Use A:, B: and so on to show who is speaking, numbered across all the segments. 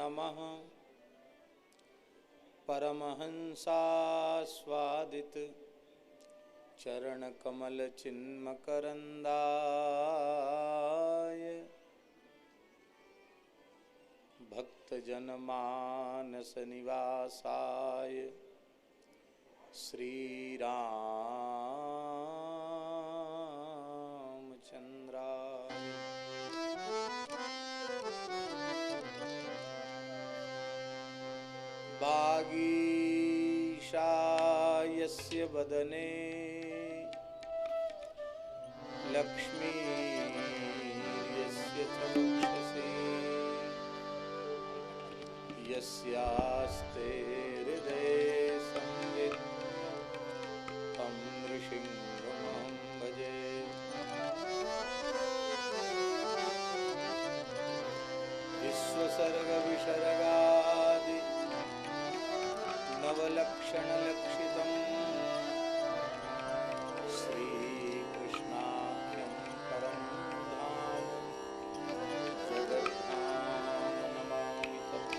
A: नमः। परमहंसास्वादित चरणकमल चिन्मकरन्दाय भक्तजनमानस निवासाय श्रीरामचन्द्राय वागीशायस्य वदने लक्ष्मीर्यस्य च वक्षसि यस्यास्ते हृदये संवित् तं नृसिंहमहं भजे। विश्वसर्गविसर्गादि नवलक्षणलक्षितं श्रीकृष्णाख्यं परं धाम जगद्धाम नमामि तत्।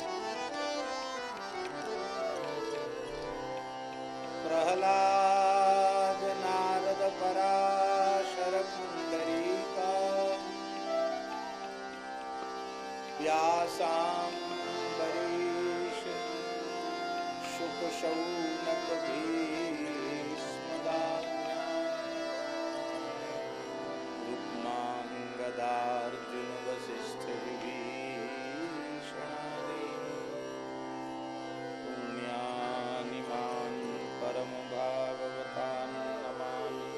A: प्रह्लाद नारद पराशर पुंडरीका व्यासाम्बरीश शुक शौनक भीष्मदान्या रुक्मांगदार्जुन वसिष्ठ विभीषणादि पुण्यानिमान् परम भागवतान् नमामि।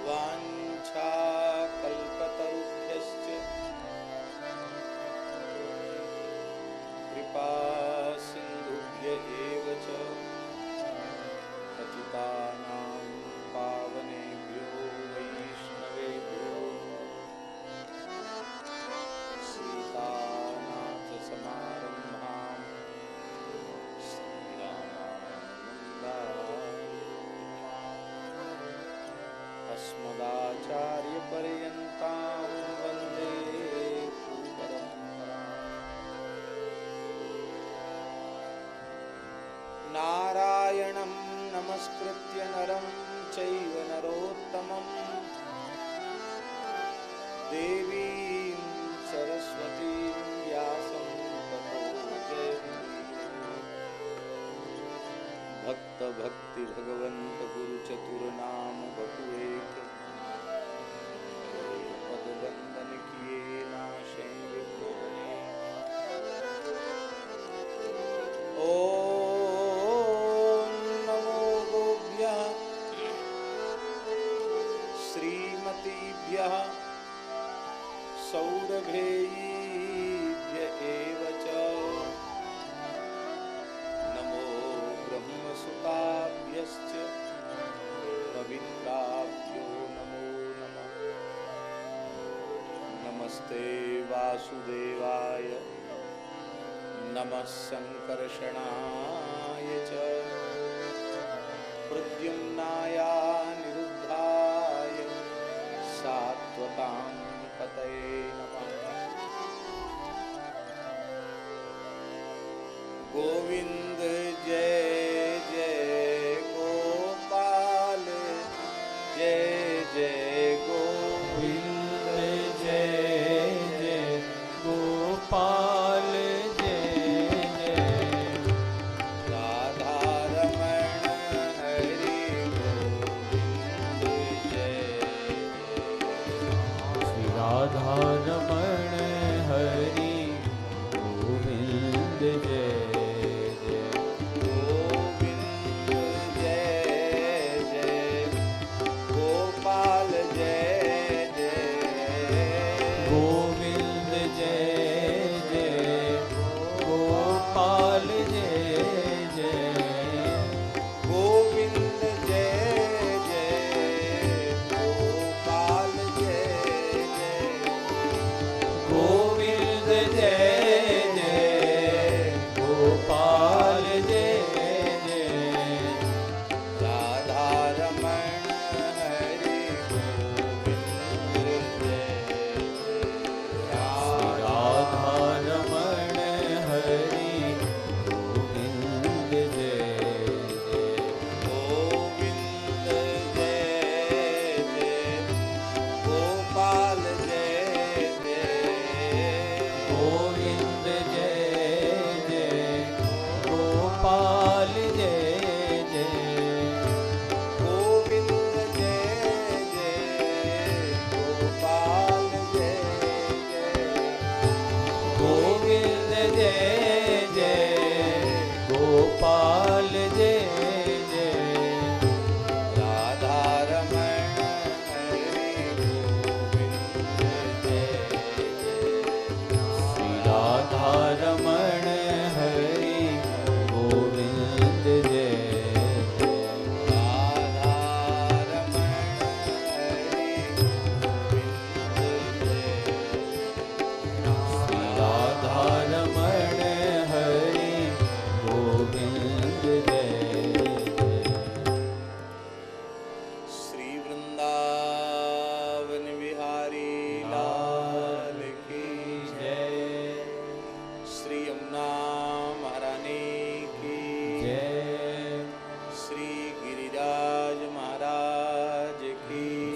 A: वाञ्छाकल्पतरुभ्यश्च कृपासिन्धुभ्य एव च पतितानां पावनेभ्यो वैष्णवेभ्यो सीतानाथसमारम्भां अस्मदाचार्यपर्यन्तां वन्दे गुरुपरम्पराम्। नारायणं नमस्कृत्य नरं चैव नरोत्तमं देवीं सरस्वतीं व्यासं ततो जयमुदीरये। भक्त भक्ति भगवंत गुरु चतुर्नाम बपुएक पद बंदन किए नाशे विघ्नहरे। ओम नमो गोभ्यः श्रीमतीभ्यः सौरभेयीभ्य एव च ब्रह्मसुताभ्यश्च पवित्राभ्यो नमो नमः। नमस्ते वासुदेवाय नमः संकर्षणाय च प्रद्युम्नाय निरुद्धाय सात्वतां पतये नमः। गोविंद जय जय गोपाल जय जय गोविंद जय जय गोपाल जय जय राधा रमण हरि गोविंद जय श्री राधा रमण हरि गोविंद जय जय।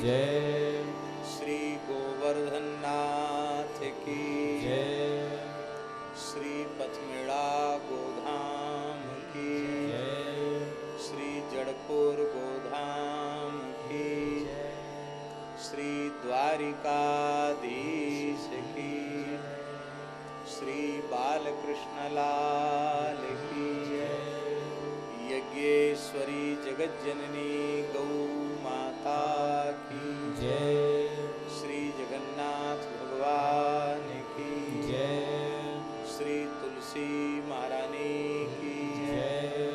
A: जय।
B: श्री गोवर्धन नाथ की
A: जय।
B: श्री पथमेड़ा गोधाम की
A: जय।
B: श्री जड़पुर गोधाम की श्री द्वारिकाधीश की श्री बालकृष्ण लाल की यज्ञेश्वरी जगज्जननी गौ माता की
A: जय।
B: श्री जगन्नाथ भगवान की
A: जय।
B: श्री तुलसी महारानी की
A: जय।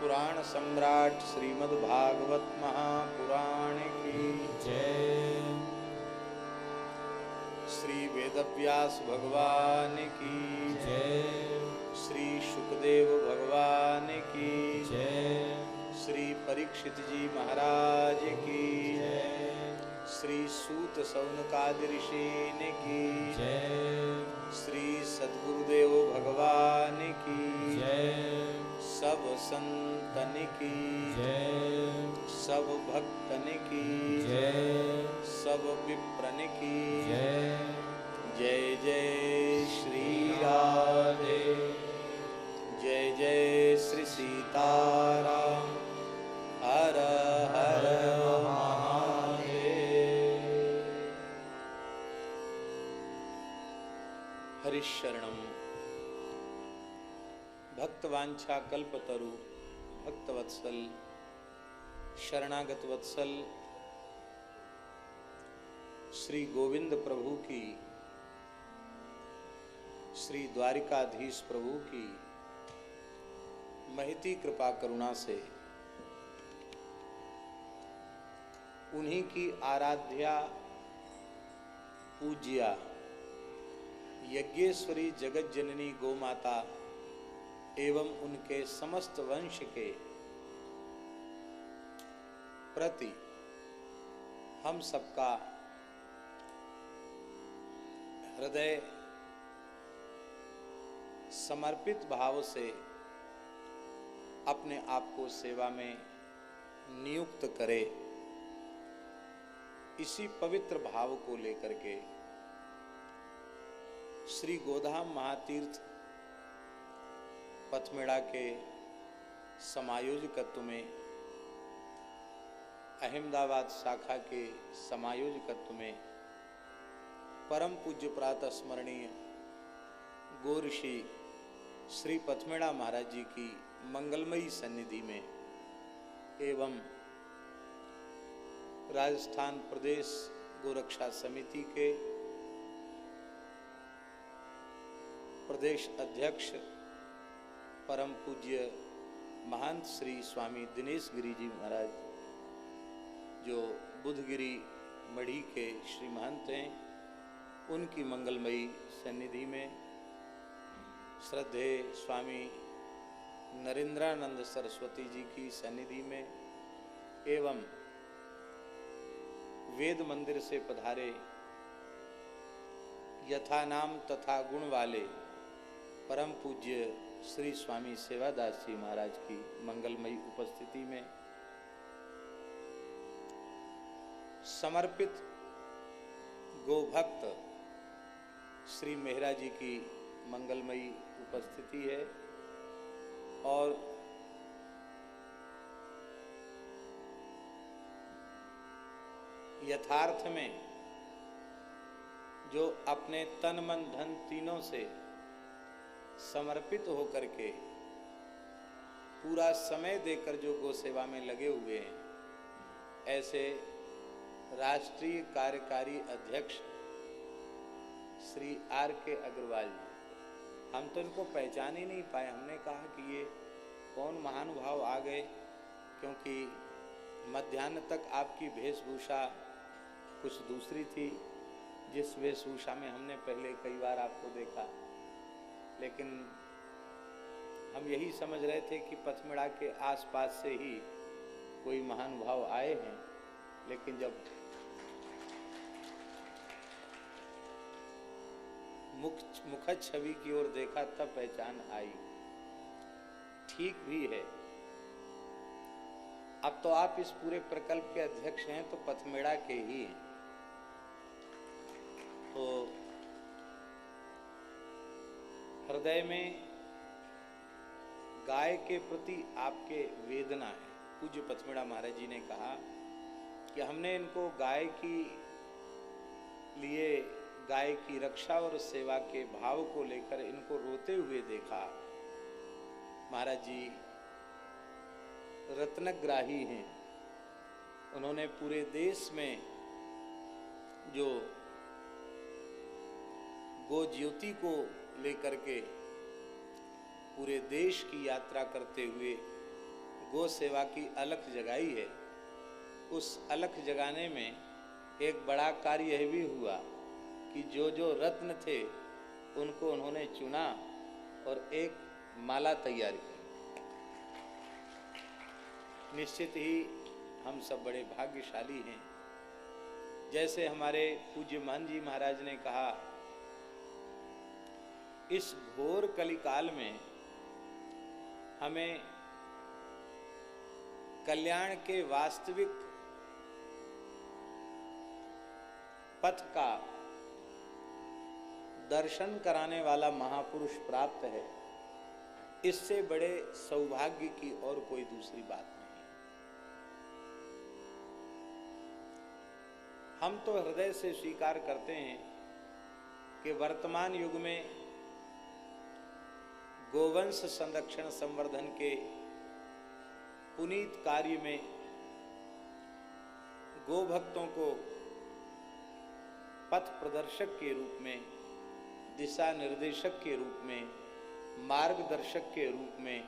B: पुराण सम्राट श्रीमद् भागवत महापुराण की
A: जय।
B: श्री वेदव्यास भगवान की
A: जय।
B: श्री शुकदेव भगवान की
A: जय।
B: श्री परीक्षित जी महाराज की
A: जय।
B: श्री सूत सौनकादि ऋषि की
A: जय।
B: श्री सद्गुरुदेव भगवान की
A: जय।
B: सब संतन की
A: जय।
B: सब भक्तन की
A: जय।
B: सब विप्रन की
A: जय।
B: जय जय श्री राधे जय जय श्री सीताराम हर हर महादेव। हरिशरणम भक्तवांछा कल्पतरु भक्तवत्सल शरणागत वत्सल श्री गोविंद प्रभु की श्री द्वारिकाधीश प्रभु की महती कृपा करुणा से उन्हीं की आराध्या पूज्या यज्ञेश्वरी जगत जननी गौ माता एवं उनके समस्त वंश के प्रति हम सबका हृदय समर्पित भाव से अपने आप को सेवा में नियुक्त करे, इसी पवित्र भाव को लेकर के श्री गोधाम महातीर्थ पथमेड़ा के समायोजकत्व में अहमदाबाद शाखा के समायोजकत्व में परम पूज्य प्रातः स्मरणीय गोऋषि श्री पथमेड़ा महाराज जी की मंगलमयी सन्निधि में एवं राजस्थान प्रदेश गोरक्षा समिति के प्रदेश अध्यक्ष परम पूज्य महंत श्री स्वामी दिनेश गिरी जी महाराज जो बुधगिरी मढ़ी के श्री महंत हैं, उनकी मंगलमयी सन्निधि में श्रद्धेय स्वामी नरेंद्रानंद सरस्वती जी की सन्निधि में एवं वेद मंदिर से पधारे यथा नाम तथा गुण वाले परम पूज्य श्री स्वामी सेवादास जी महाराज की मंगलमयी उपस्थिति में समर्पित गोभक्त श्री मेहरा जी की मंगलमयी उपस्थिति है और यथार्थ में जो अपने तन मन धन तीनों से समर्पित होकर के पूरा समय देकर जो गो सेवा में लगे हुए हैं, ऐसे राष्ट्रीय कार्यकारी अध्यक्ष श्री R.K. अग्रवाल जी, हम तो इनको पहचान ही नहीं पाए। हमने कहा कि ये कौन महानुभाव आ गए, क्योंकि मध्याह्न तक आपकी वेशभूषा कुछ दूसरी थी, जिस वेशभूषा में हमने पहले कई बार आपको देखा। लेकिन हम यही समझ रहे थे कि पथमेड़ा के आसपास से ही कोई महानुभाव आए हैं, लेकिन जब मुखद छवि की ओर देखा तब पहचान आई। ठीक भी है, अब तो आप इस पूरे प्रकल्प के अध्यक्ष हैं, तो पथमेड़ा के ही हैं। तो हृदय में गाय के प्रति आपके वेदना है। पूज्य पथमेड़ा महाराज जी ने कहा कि हमने इनको गाय की लिए, गाय की रक्षा और सेवा के भाव को लेकर इनको रोते हुए देखा। महाराज जी रत्नग्राही हैं। उन्होंने पूरे देश में जो गो ज्योति को लेकर के पूरे देश की यात्रा करते हुए गो सेवा की अलख जगाई है। उस अलख जगाने में एक बड़ा कार्य यह भी हुआ कि जो जो रत्न थे उनको उन्होंने चुना और एक माला तैयार की। निश्चित ही हम सब बड़े भाग्यशाली हैं। जैसे हमारे पूज्य महंत जी महाराज ने कहा, इस घोर कलिकाल में हमें कल्याण के वास्तविक पथ का दर्शन कराने वाला महापुरुष प्राप्त है। इससे बड़े सौभाग्य की और कोई दूसरी बात नहीं। हम तो हृदय से स्वीकार करते हैं कि वर्तमान युग में गोवंश संरक्षण संवर्धन के पुनीत कार्य में गो भक्तों को पथ प्रदर्शक के रूप में, दिशा निर्देशक के रूप में, मार्गदर्शक के रूप में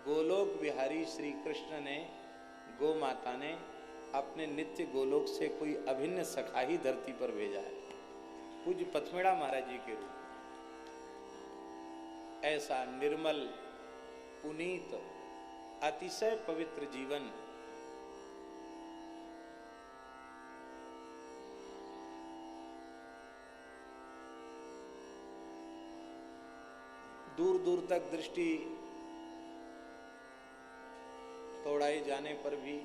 B: गोलोक बिहारी श्री कृष्ण ने, गो माता ने अपने नित्य गोलोक से कोई अभिन्न सखा ही धरती पर भेजा है, पूज्य पथमेड़ा महाराज जी के रूप में। ऐसा निर्मल, पुनीत, अतिशय पवित्र जीवन दूर दूर तक दृष्टि तोड़ाए जाने पर भी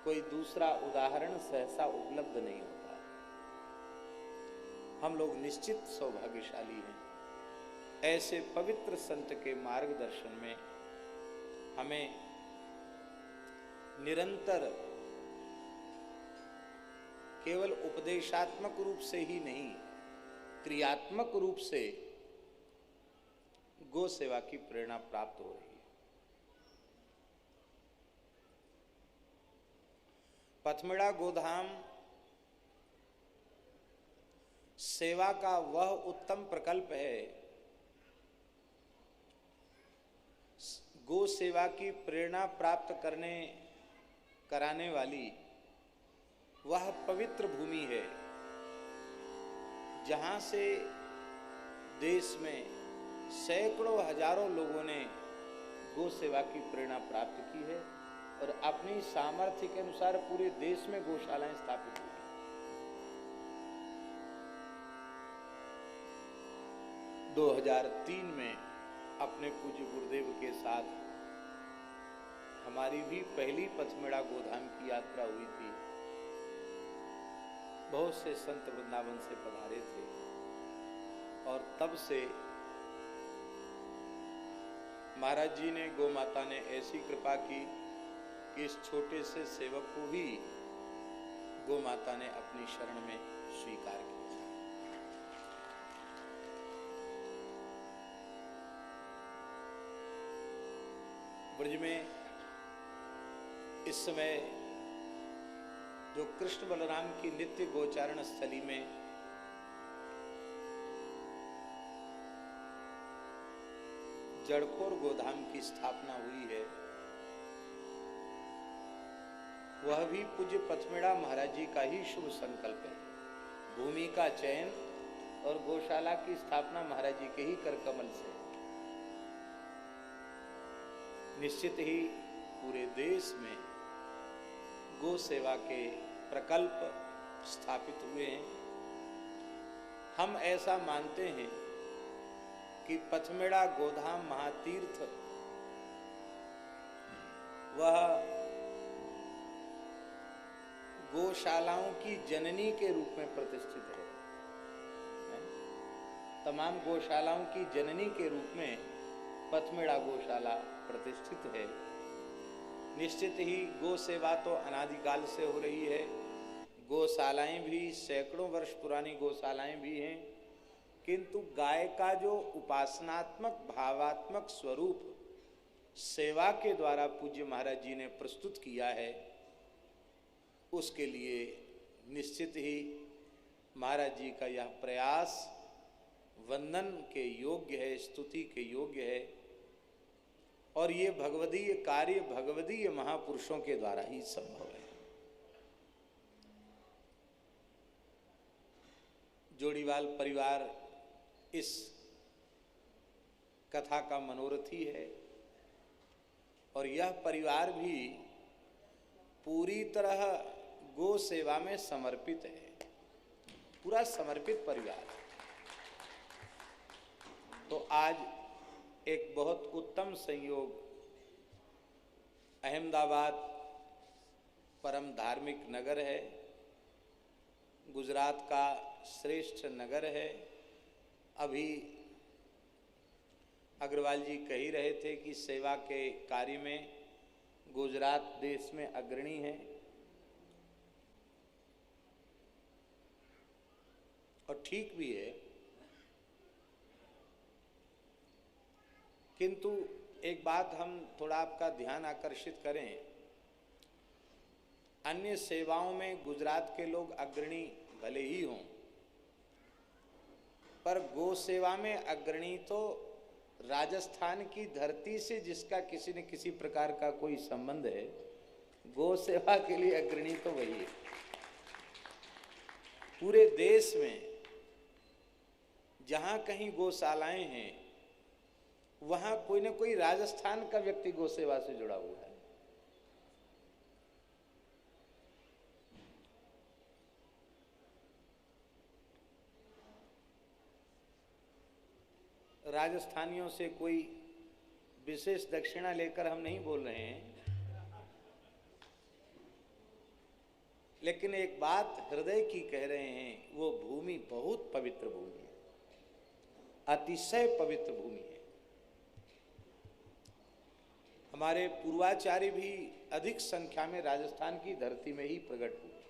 B: कोई दूसरा उदाहरण सहसा उपलब्ध नहीं होता। हम लोग निश्चित सौभाग्यशाली हैं। ऐसे पवित्र संत के मार्गदर्शन में हमें निरंतर केवल उपदेशात्मक रूप से ही नहीं, क्रियात्मक रूप से गो सेवा की प्रेरणा प्राप्त हो रही है। पथमेड़ा गोधाम सेवा का वह उत्तम प्रकल्प है, गो सेवा की प्रेरणा प्राप्त कराने वाली वह पवित्र भूमि है, जहां से देश में सैकड़ों हजारों लोगों ने गो सेवा की प्रेरणा प्राप्त की है और अपनी सामर्थ्य के अनुसार पूरे देश में गौशालाएं स्थापित हुई। 2003 में अपने पूज्य गुरुदेव के साथ हमारी भी पहली पथमेड़ा गोधाम की यात्रा हुई थी। बहुत से संत वृंदावन से पधारे थे और तब से महाराज जी ने, गौ माता ने ऐसी कृपा की कि इस छोटे से सेवक को भी गौ माता ने अपनी शरण में स्वीकार किया। ब्रज में इस समय जो कृष्ण बलराम की नित्य गोचारण स्थली में जड़खोर गोधाम की स्थापना हुई है, वह भी पूज्य पथमेड़ा महाराज जी का ही शुभ संकल्प है। भूमि का चयन और गौशाला की स्थापना महाराज जी के ही कर कमल से। निश्चित ही पूरे देश में गो सेवा के प्रकल्प स्थापित हुए हैं। हम ऐसा मानते हैं कि पथमेड़ा गोधाम महातीर्थ वह गौशालाओं की जननी के रूप में प्रतिष्ठित है। तमाम गौशालाओं की जननी के रूप में पथमेड़ा गौशाला प्रतिष्ठित है। निश्चित ही गौ सेवा तो अनादिकाल से हो रही है। गौशालाएं भी सैकड़ों वर्ष पुरानी गौशालाएं भी हैं, किंतु गाय का जो उपासनात्मक भावात्मक स्वरूप सेवा के द्वारा पूज्य महाराज जी ने प्रस्तुत किया है, उसके लिए निश्चित ही महाराज जी का यह प्रयास वंदन के योग्य है, स्तुति के योग्य है। और ये भगवदीय कार्य भगवदीय महापुरुषों के द्वारा ही संभव है। जोड़ीवाल परिवार इस कथा का मनोरथी है और यह परिवार भी पूरी तरह गो सेवा में समर्पित है, पूरा समर्पित परिवार। तो आज एक बहुत उत्तम संयोग, अहमदाबाद परम धार्मिक नगर है, गुजरात का श्रेष्ठ नगर है। अभी अग्रवाल जी कह ही रहे थे कि सेवा के कार्य में गुजरात देश में अग्रणी है और ठीक भी है, किंतु एक बात हम थोड़ा आपका ध्यान आकर्षित करें। अन्य सेवाओं में गुजरात के लोग अग्रणी भले ही हों, पर गो सेवा में अग्रणी तो राजस्थान की धरती से जिसका किसी न किसी प्रकार का कोई संबंध है, गो सेवा के लिए अग्रणी तो वही है। पूरे देश में जहां कहीं गौशालाएं हैं, वहां कोई न कोई राजस्थान का व्यक्ति गौ सेवा से जुड़ा हुआ है। राजस्थानियों से कोई विशेष दक्षिणा लेकर हम नहीं बोल रहे हैं, लेकिन एक बात हृदय की कह रहे हैं, वो भूमि बहुत पवित्र भूमि है, अतिशय पवित्र भूमि है। हमारे पूर्वाचार्य भी अधिक संख्या में राजस्थान की धरती में ही प्रकट हुए।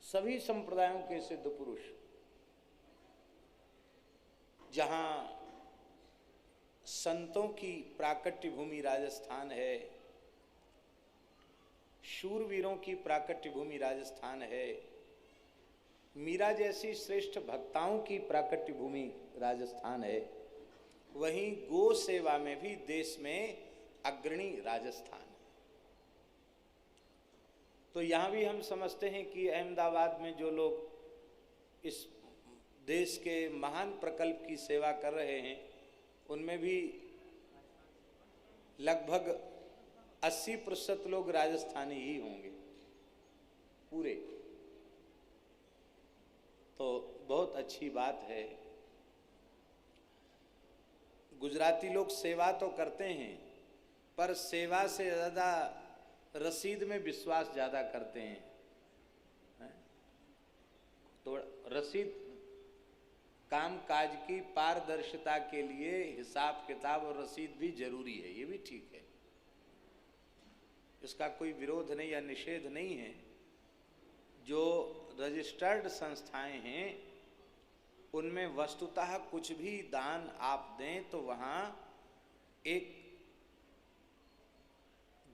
B: सभी संप्रदायों के सिद्ध पुरुष, जहां संतों की प्राकट्य भूमि राजस्थान है, शूरवीरों की प्राकट्य भूमि राजस्थान है, मीरा जैसी श्रेष्ठ भक्ताओं की प्राकट्य भूमि राजस्थान है, वहीं गो सेवा में भी देश में अग्रणी राजस्थान है। तो यहां भी हम समझते हैं कि अहमदाबाद में जो लोग इस देश के महान प्रकल्प की सेवा कर रहे हैं, उनमें भी लगभग 80% लोग राजस्थानी ही होंगे पूरे। तो बहुत अच्छी बात है। गुजराती लोग सेवा तो करते हैं, पर सेवा से ज़्यादा रसीद में विश्वास ज़्यादा करते हैं। तो रसीद, काम काज की पारदर्शिता के लिए हिसाब किताब और रसीद भी जरूरी है, ये भी ठीक है, इसका कोई विरोध नहीं या निषेध नहीं है। जो रजिस्टर्ड संस्थाएं हैं, उनमें वस्तुतः कुछ भी दान आप दें तो वहाँ एक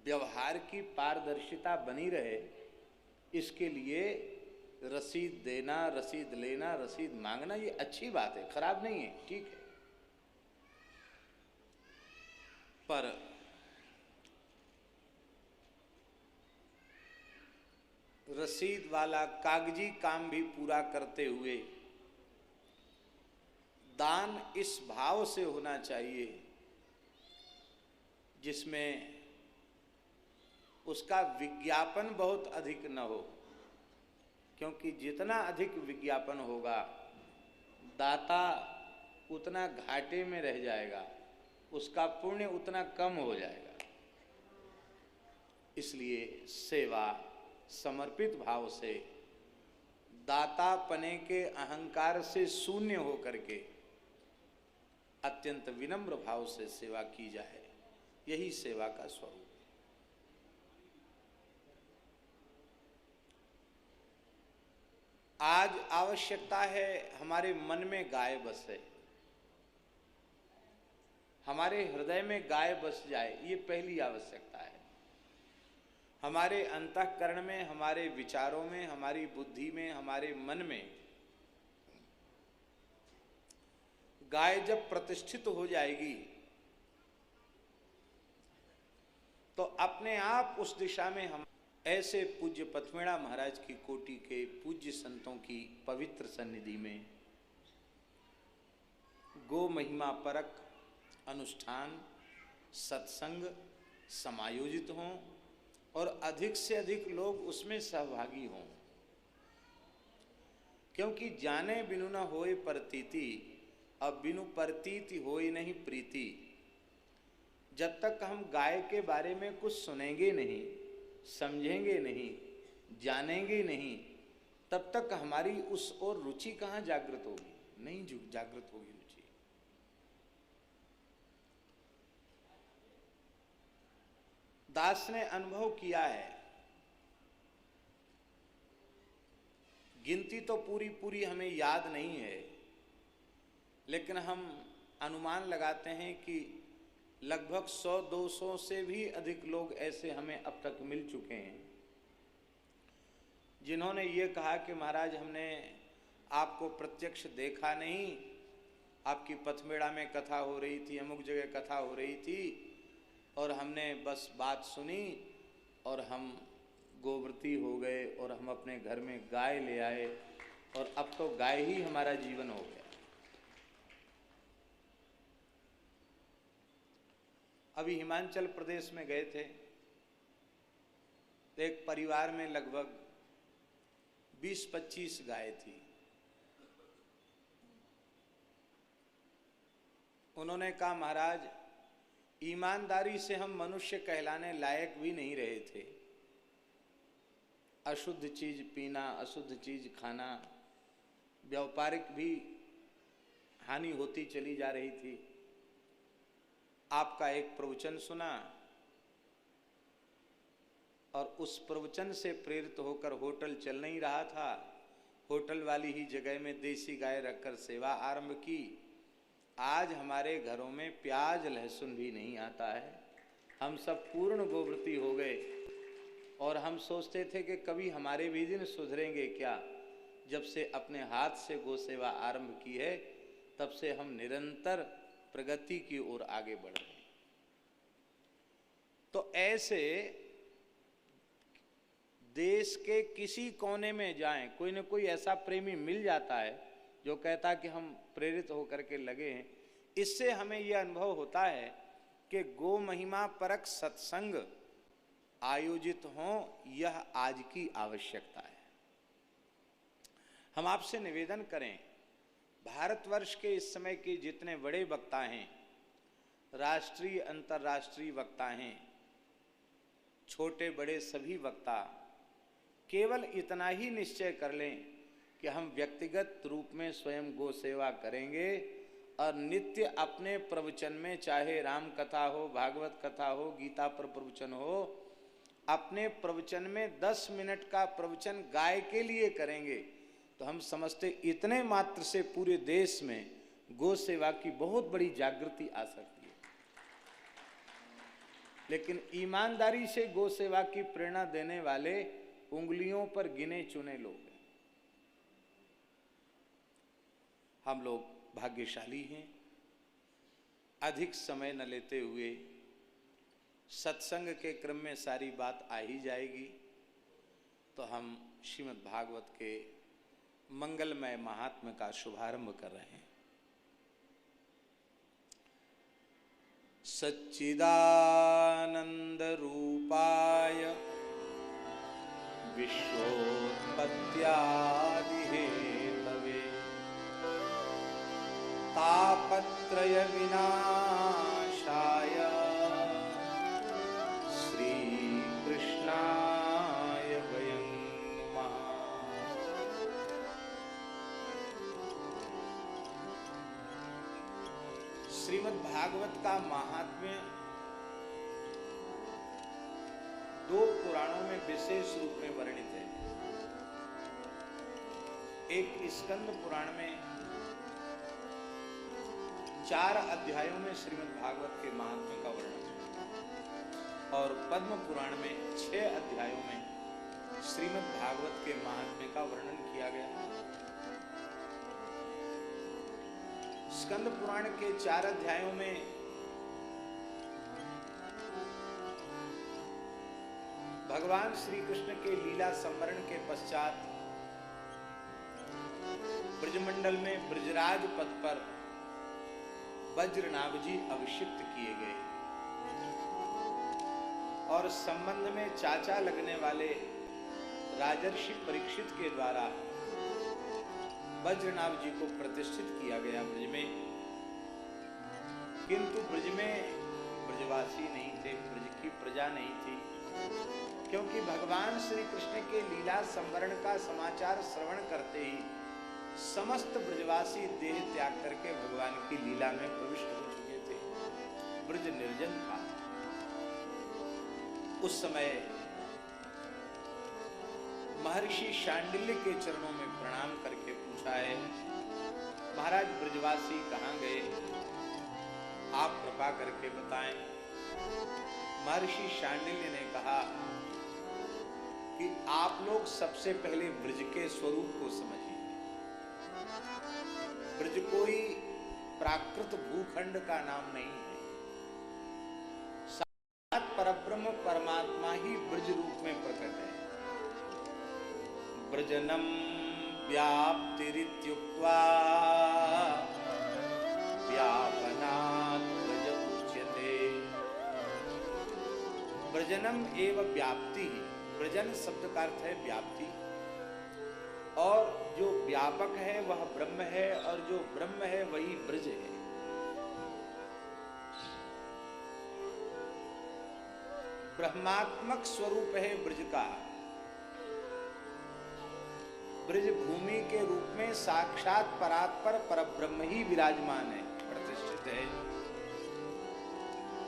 B: व्यवहार की पारदर्शिता बनी रहे, इसके लिए रसीद देना, रसीद लेना, रसीद मांगना, ये अच्छी बात है, खराब नहीं है, ठीक है। पर रसीद वाला कागजी काम भी पूरा करते हुए दान इस भाव से होना चाहिए जिसमें उसका विज्ञापन बहुत अधिक न हो, क्योंकि जितना अधिक विज्ञापन होगा दाता उतना घाटे में रह जाएगा, उसका पुण्य उतना कम हो जाएगा। इसलिए सेवा समर्पित भाव से, दातापने के अहंकार से शून्य होकर के अत्यंत विनम्र भाव से सेवा की जाए, यही सेवा का स्वरूप है। आज आवश्यकता है हमारे मन में गाय बसे, हमारे हृदय में गाय बस जाए, ये पहली आवश्यकता है। हमारे अंतःकरण में, हमारे विचारों में, हमारी बुद्धि में, हमारे मन में गाय जब प्रतिष्ठित हो जाएगी तो अपने आप उस दिशा में हम ऐसे पूज्य पथमेड़ा महाराज की कोटि के पूज्य संतों की पवित्र सन्निधि में गो महिमा परक अनुष्ठान सत्संग समायोजित हों और अधिक से अधिक लोग उसमें सहभागी हों। क्योंकि जाने बिनु न होए प्रतीति, अब बिनु प्रतीति होए नहीं प्रीति। जब तक हम गाय के बारे में कुछ सुनेंगे नहीं, समझेंगे नहीं, जानेंगे नहीं, तब तक हमारी उस ओर रुचि कहाँ जागृत होगी? नहीं जागृत होगी रुचि। दास ने अनुभव किया है, गिनती तो पूरी पूरी हमें याद नहीं है, लेकिन हम अनुमान लगाते हैं कि लगभग 100-200 से भी अधिक लोग ऐसे हमें अब तक मिल चुके हैं जिन्होंने ये कहा कि महाराज हमने आपको प्रत्यक्ष देखा नहीं, आपकी पथमेड़ा में कथा हो रही थी, अमुक जगह कथा हो रही थी और हमने बस बात सुनी और हम गोव्रती हो गए और हम अपने घर में गाय ले आए और अब तो गाय ही हमारा जीवन हो गया। अभी हिमाचल प्रदेश में गए थे, एक परिवार में लगभग 20-25 गाय थी। उन्होंने कहा महाराज ईमानदारी से हम मनुष्य कहलाने लायक भी नहीं रहे थे, अशुद्ध चीज पीना, अशुद्ध चीज खाना, व्यापारिक भी हानि होती चली जा रही थी। आपका एक प्रवचन सुना और उस प्रवचन से प्रेरित होकर होटल चल नहीं रहा था, होटल वाली ही जगह में देसी गाय रखकर सेवा आरंभ की। आज हमारे घरों में प्याज लहसुन भी नहीं आता है, हम सब पूर्ण गोव्रती हो गए और हम सोचते थे कि कभी हमारे भी दिन सुधरेंगे क्या। जब से अपने हाथ से गो सेवा आरंभ की है तब से हम निरंतर प्रगति की ओर आगे बढ़ रहे हैं। तो ऐसे देश के किसी कोने में जाएं, कोई न कोई ऐसा प्रेमी मिल जाता है जो कहता कि हम प्रेरित होकर के लगे हैं। इससे हमें यह अनुभव होता है कि गो महिमा परक सत्संग आयोजित हों, यह आज की आवश्यकता है। हम आपसे निवेदन करें, भारतवर्ष के इस समय के जितने बड़े वक्ता हैं, राष्ट्रीय अंतर्राष्ट्रीय वक्ता हैं, छोटे बड़े सभी वक्ता केवल इतना ही निश्चय कर लें कि हम व्यक्तिगत रूप में स्वयं गो सेवा करेंगे और नित्य अपने प्रवचन में, चाहे राम कथा हो, भागवत कथा हो, गीता पर प्रवचन हो, अपने प्रवचन में 10 मिनट का प्रवचन गाय के लिए करेंगे तो हम समझते इतने मात्र से पूरे देश में गो सेवा की बहुत बड़ी जागृति आ सकती है। लेकिन ईमानदारी से गो सेवा की प्रेरणा देने वाले उंगलियों पर गिने चुने लोग हैं। हम लोग भाग्यशाली हैं। अधिक समय न लेते हुए सत्संग के क्रम में सारी बात आ ही जाएगी, तो हम श्रीमद् भागवत के मंगलमय महात्म्य का शुभारंभ कर रहे हैं। सच्चिदानंद रूपाय विश्वोत्पत्त्यादि हेतवे तापत्रय विनाशाय भागवत का महात्म्य दो पुराणों में विशेष रूप में वर्णित है। एक स्कंद पुराण में 4 अध्यायों में श्रीमद् भागवत के महात्म्य का वर्णन है और पद्म पुराण में 6 अध्यायों में श्रीमद् भागवत के महात्म्य का वर्णन किया गया है। स्कंद पुराण के 4 अध्यायों में भगवान श्री कृष्ण के लीला संवरण के पश्चात ब्रजमंडल में ब्रजराज पद पर वज्रनाभ जी अभिषिक्त किए गए और संबंध में चाचा लगने वाले राजर्षि परीक्षित के द्वारा वज्रनाभ जी को प्रतिष्ठित किया गया ब्रज में। किंतु ब्रज में ब्रजवासी नहीं थे, ब्रज की प्रजा नहीं थी, क्योंकि भगवान श्री कृष्ण के लीला संवरण का समाचार श्रवण करते ही समस्त ब्रजवासी देह त्याग करके भगवान की लीला में प्रविष्ट हो चुके थे। ब्रज निर्जन था। उस समय महर्षि शांडिल्य के चरणों में प्रणाम करके पूछा है, महाराज ब्रजवासी कहाँ गए, आप कृपा करके बताएं। महर्षि शांडिल्य ने कहा कि आप लोग सबसे पहले ब्रज के स्वरूप को समझिए। ब्रज कोई प्राकृत भूखंड का नाम नहीं है। साक्षात परब्रह्म परमात्मा ही ब्रज रूप में प्रकट है। ब्रजनम व्याप्तिरित्युक्त्वा व्यापनात् ब्रज उच्यते। ब्रजनम एव व्याप्ति। ब्रजन शब्द का अर्थ है व्याप्ति, और जो व्यापक है वह ब्रह्म है, और जो ब्रह्म है वही ब्रज है। ब्रह्मात्मक स्वरूप है ब्रज का। ब्रज भूमि के रूप में साक्षात परात्पर परब्रह्म ही विराजमान है, प्रतिष्ठित है।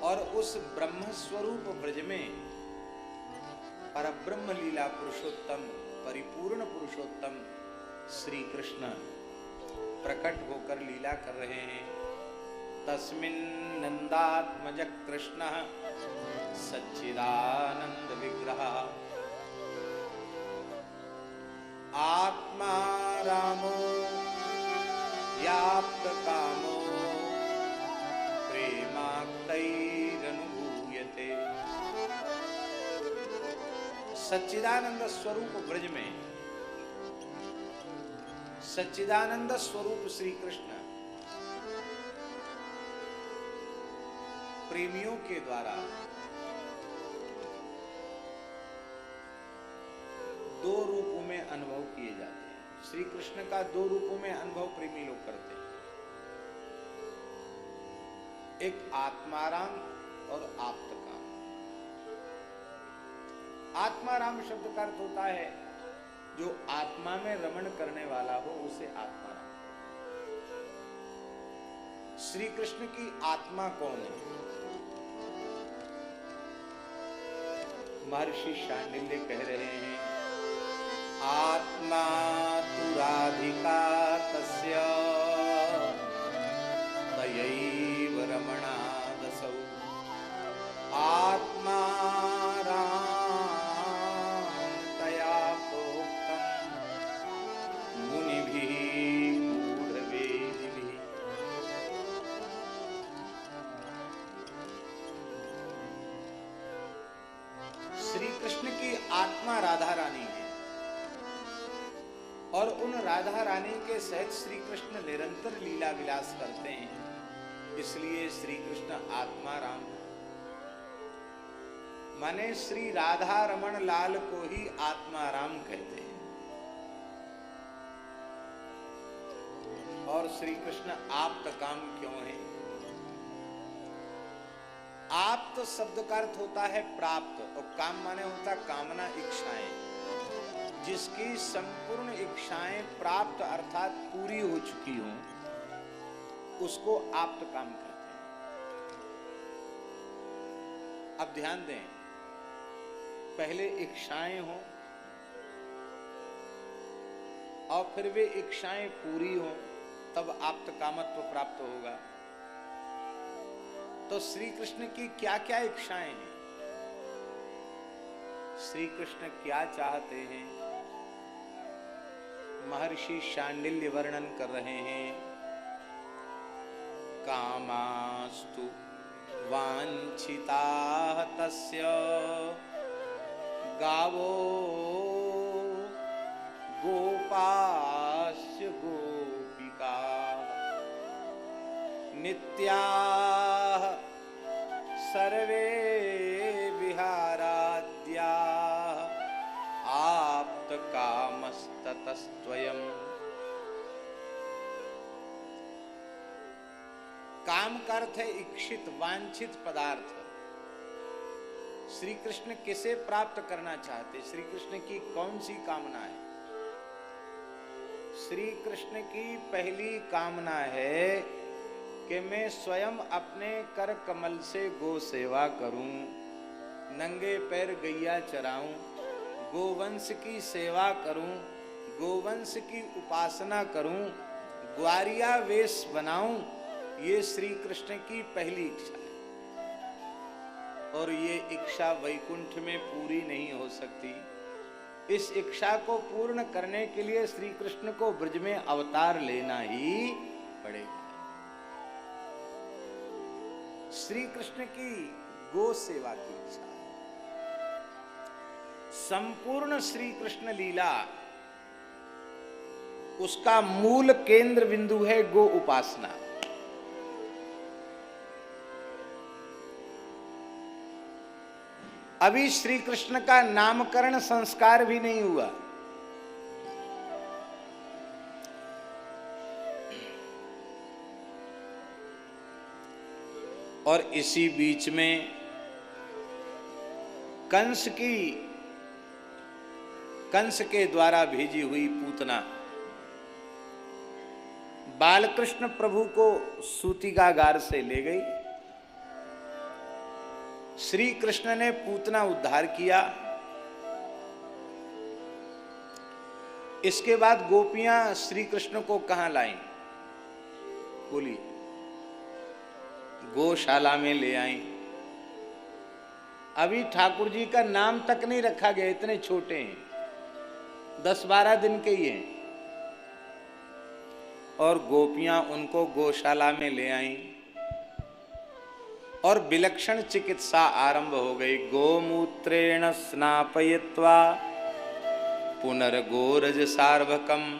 B: और उस ब्रह्म स्वरूप ब्रज में परब्रह्म लीला पुरुषोत्तम, परिपूर्ण पुरुषोत्तम श्री कृष्ण प्रकट होकर लीला कर रहे हैं। तस्मिन् नंदात्मज कृष्ण सच्चिदानंद विग्रह आत्मा रामो व्याप्त कामो प्रेमाक्तैरनुभूयते। सच्चिदानंद स्वरूप ब्रज में सच्चिदानंद स्वरूप श्री कृष्ण प्रेमियों के द्वारा दो रूपों में अनुभव किए जाते हैं। श्री कृष्ण का 2 रूपों में अनुभव प्रेमी लोग करते हैं, एक आत्माराम और आप्तकाम। आत्माराम शब्द का अर्थ होता है जो आत्मा में रमण करने वाला हो, उसे आत्माराम। श्री कृष्ण की आत्मा कौन है? महर्षि शांडिल्य कह रहे हैं, आत्मा तु राधिका तस्य तयैव रमणादसौ। आत्मा रामतया प्रोक्तं मुनिभिः गूढ़वेदिभिः। श्री कृष्ण की आत्मा राधा रानी है, और उन राधा रानी के सहित श्री कृष्ण निरंतर लीला विलास करते हैं, इसलिए श्री कृष्ण आत्मा राम। माने श्री राधा रमण लाल को ही आत्मा राम कहते हैं। और श्री कृष्ण आप्त काम क्यों है? आप्त शब्द का अर्थ होता है प्राप्त, और काम माने होता कामना, इच्छाएं। जिसकी संपूर्ण इच्छाएं प्राप्त अर्थात पूरी हो चुकी हों, उसको आप्त काम कहते हैं। अब ध्यान दें, पहले इच्छाएं हों और फिर वे इच्छाएं पूरी हों, तब आप्त कामत्व प्राप्त होगा। तो श्री कृष्ण की क्या क्या इच्छाएं हैं, श्री कृष्ण क्या चाहते हैं, महर्षि शांडिल्य वर्णन कर रहे हैं। कामास्तु वांछिताः तस्य गावो गोपास्य गोपिका नित्याः सर्वे विहाराद्याः आप्तकामस्ततस्त्वयम्। काम का अर्थ है इच्छित वांछित पदार्थ। श्री कृष्ण किसे प्राप्त करना चाहते, श्री कृष्ण की कौन सी कामना है? श्री कृष्ण की पहली कामना है कि मैं स्वयं अपने कर कमल से गो सेवा करूं, नंगे पैर गैया चराऊं, गोवंश की सेवा करूं, गोवंश की उपासना करूं, ग्वारिया वेश बनाऊं। ये श्री कृष्ण की पहली इच्छा है और ये इच्छा वैकुंठ में पूरी नहीं हो सकती। इस इच्छा को पूर्ण करने के लिए श्री कृष्ण को ब्रज में अवतार लेना ही पड़ेगा। श्री कृष्ण की गो सेवा की इच्छा है। संपूर्ण श्री कृष्ण लीला उसका मूल केंद्र बिंदु है गो उपासना। अभी श्री कृष्ण का नामकरण संस्कार भी नहीं हुआ। और इसी बीच में कंस के द्वारा भेजी हुई पूतना बालकृष्ण प्रभु को सूतिकागार से ले गई। श्री कृष्ण ने पूतना उद्धार किया। इसके बाद गोपियां श्री कृष्ण को कहां लाईं? बोली, गौशाला में ले आईं। अभी ठाकुर जी का नाम तक नहीं रखा गया, इतने छोटे हैं, 10-12 दिन के ही हैं। और गोपियां उनको गौशाला में ले आईं और विलक्षण चिकित्सा आरंभ हो गई। गोमूत्रेण स्नापयित्वा पुनर्गोरज सार्वकम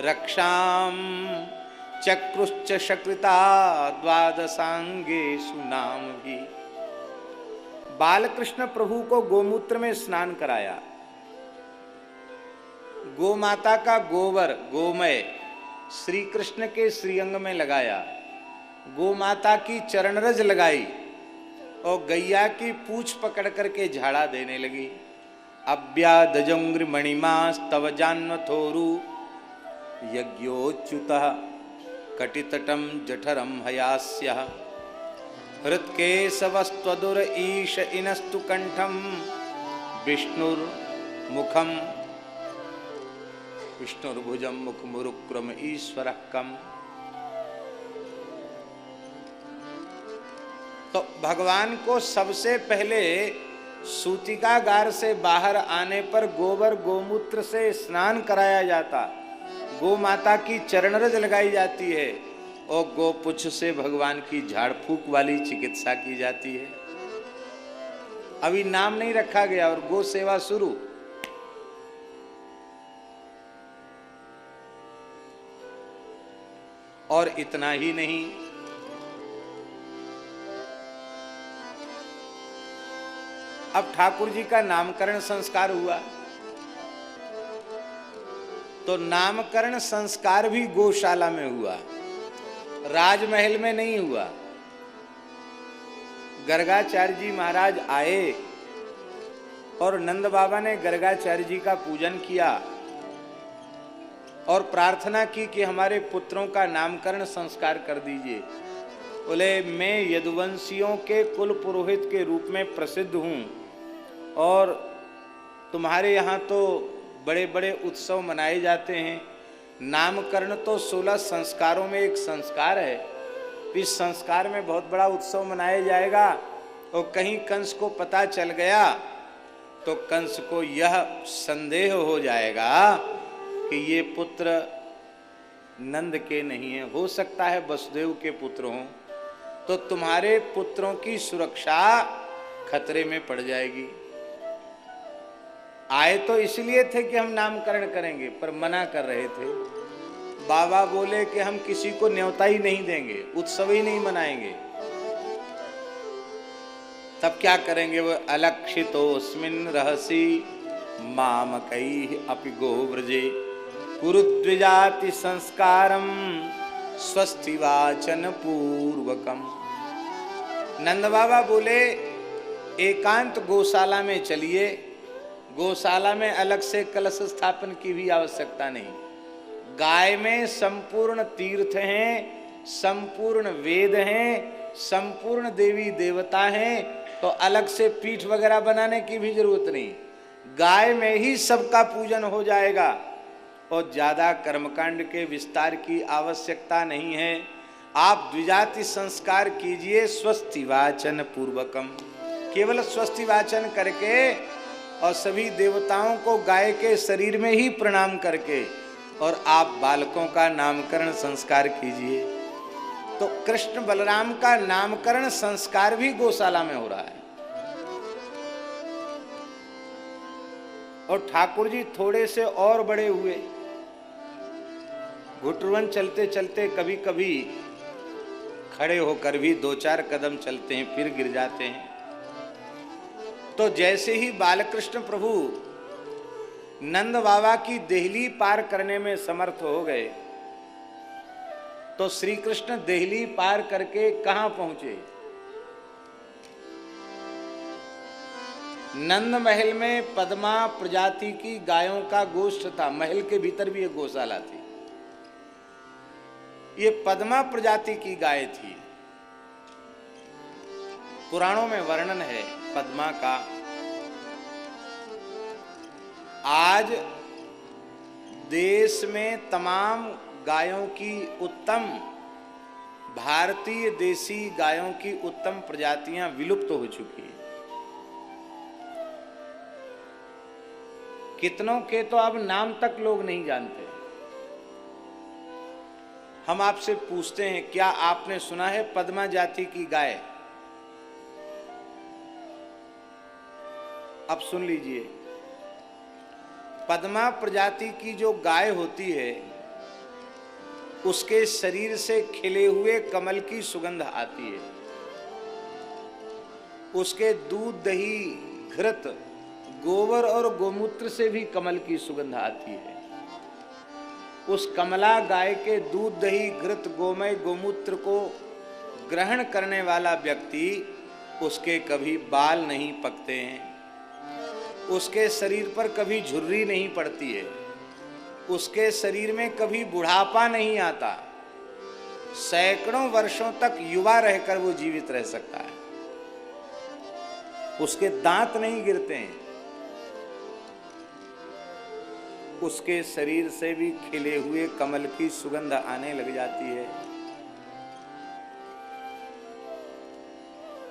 B: रक्षाम चक्रुश्च शकृता द्वादशांगे सुनाम भी। बालकृष्ण प्रभु को गोमूत्र में स्नान कराया। गोमाता का गोबर गोमय श्री कृष्ण के श्रीअंग में लगाया। गोमाता की चरणरज लगाई और गैया की पूंछ पकड़ करके झाड़ा देने लगी। अव्यादजंग्र मणिमास तव जान्वथोरु यज्ञोच्युतः कटितटम जठरम हयास्यः हृत्केशवस्त्वदुर ईश इनस्तु कंठम विष्णुर्मुखम विष्णुर्भुजम मुखमुरुक्रम ईश्वरः कम। तो भगवान को सबसे पहले सूतिकागार से बाहर आने पर गोबर गोमूत्र से स्नान कराया जाता, गो माता की चरणरज लगाई जाती है और गोपुच्छ से भगवान की झाड़ फूक वाली चिकित्सा की जाती है। अभी नाम नहीं रखा गया और गो सेवा शुरू। और इतना ही नहीं, अब ठाकुर जी का नामकरण संस्कार हुआ तो नामकरण संस्कार भी गौशाला में हुआ, राजमहल में नहीं हुआ। गर्गाचार्य जी महाराज आए और नंद बाबा ने गर्गाचार्य जी का पूजन किया और प्रार्थना की कि हमारे पुत्रों का नामकरण संस्कार कर दीजिए। बोले मैं यदुवंशियों के कुल पुरोहित के रूप में प्रसिद्ध हूँ और तुम्हारे यहाँ तो बड़े बड़े उत्सव मनाए जाते हैं। नामकरण तो 16 संस्कारों में एक संस्कार है। इस संस्कार में बहुत बड़ा उत्सव मनाया जाएगा और कहीं कंस को पता चल गया तो कंस को यह संदेह हो जाएगा कि ये पुत्र नंद के नहीं है, हो सकता है वसुदेव के पुत्र हों, तो तुम्हारे पुत्रों की सुरक्षा खतरे में पड़ जाएगी। आए तो इसलिए थे कि हम नामकरण करेंगे, पर मना कर रहे थे। बाबा बोले कि हम किसी को न्योता ही नहीं देंगे, उत्सव ही नहीं मनाएंगे। तब क्या करेंगे? वो अलक्षितोस्मिन् रहसि मामकैः अपि गोव्रजे कुरुद्विजाति संस्कारम स्वस्ति वाचन पूर्वकम। नंद बाबा बोले एकांत गौशाला में चलिए। गौशाला में अलग से कलश स्थापन की भी आवश्यकता नहीं। गाय में संपूर्ण तीर्थ हैं, संपूर्ण वेद हैं, संपूर्ण देवी देवता हैं, तो अलग से पीठ वगैरह बनाने की भी जरूरत नहीं। गाय में ही सबका पूजन हो जाएगा और ज्यादा कर्मकांड के विस्तार की आवश्यकता नहीं है। आप द्विजाति संस्कार कीजिए स्वस्ति वाचन पूर्वकम, केवल स्वस्ति वाचन करके और सभी देवताओं को गाय के शरीर में ही प्रणाम करके और आप बालकों का नामकरण संस्कार कीजिए। तो कृष्ण बलराम का नामकरण संस्कार भी गौशाला में हो रहा है। और ठाकुर जी थोड़े से और बड़े हुए, घुटुरवन चलते चलते कभी कभी खड़े होकर भी 2-4 कदम चलते हैं, फिर गिर जाते हैं। तो जैसे ही बालकृष्ण प्रभु नंद बाबा की देहली पार करने में समर्थ हो गए, तो श्री कृष्ण देहली पार करके कहां पहुंचे? नंद महल में पद्मा प्रजाति की गायों का गोष्ठ था। महल के भीतर भी एक गौशाला थी। ये पद्मा प्रजाति की गाय थी। पुराणों में वर्णन है पद्मा का। आज देश में तमाम गायों की उत्तम, भारतीय देसी गायों की उत्तम प्रजातियां विलुप्त हो चुकी हैं। कितनों के तो अब नाम तक लोग नहीं जानते। हम आपसे पूछते हैं, क्या आपने सुना है पद्मा जाति की गाय? अब सुन लीजिए, पद्मा प्रजाति की जो गाय होती है उसके शरीर से खिले हुए कमल की सुगंध आती है। उसके दूध, दही, घृत, गोबर और गोमूत्र से भी कमल की सुगंध आती है। उस कमला गाय के दूध, दही, घृत, गोमय, गोमूत्र को ग्रहण करने वाला व्यक्ति, उसके कभी बाल नहीं पकते हैं, उसके शरीर पर कभी झुर्री नहीं पड़ती है, उसके शरीर में कभी बुढ़ापा नहीं आता। सैकड़ों वर्षों तक युवा रहकर वो जीवित रह सकता है। उसके दांत नहीं गिरते हैं। उसके शरीर से भी खिले हुए कमल की सुगंध आने लग जाती है।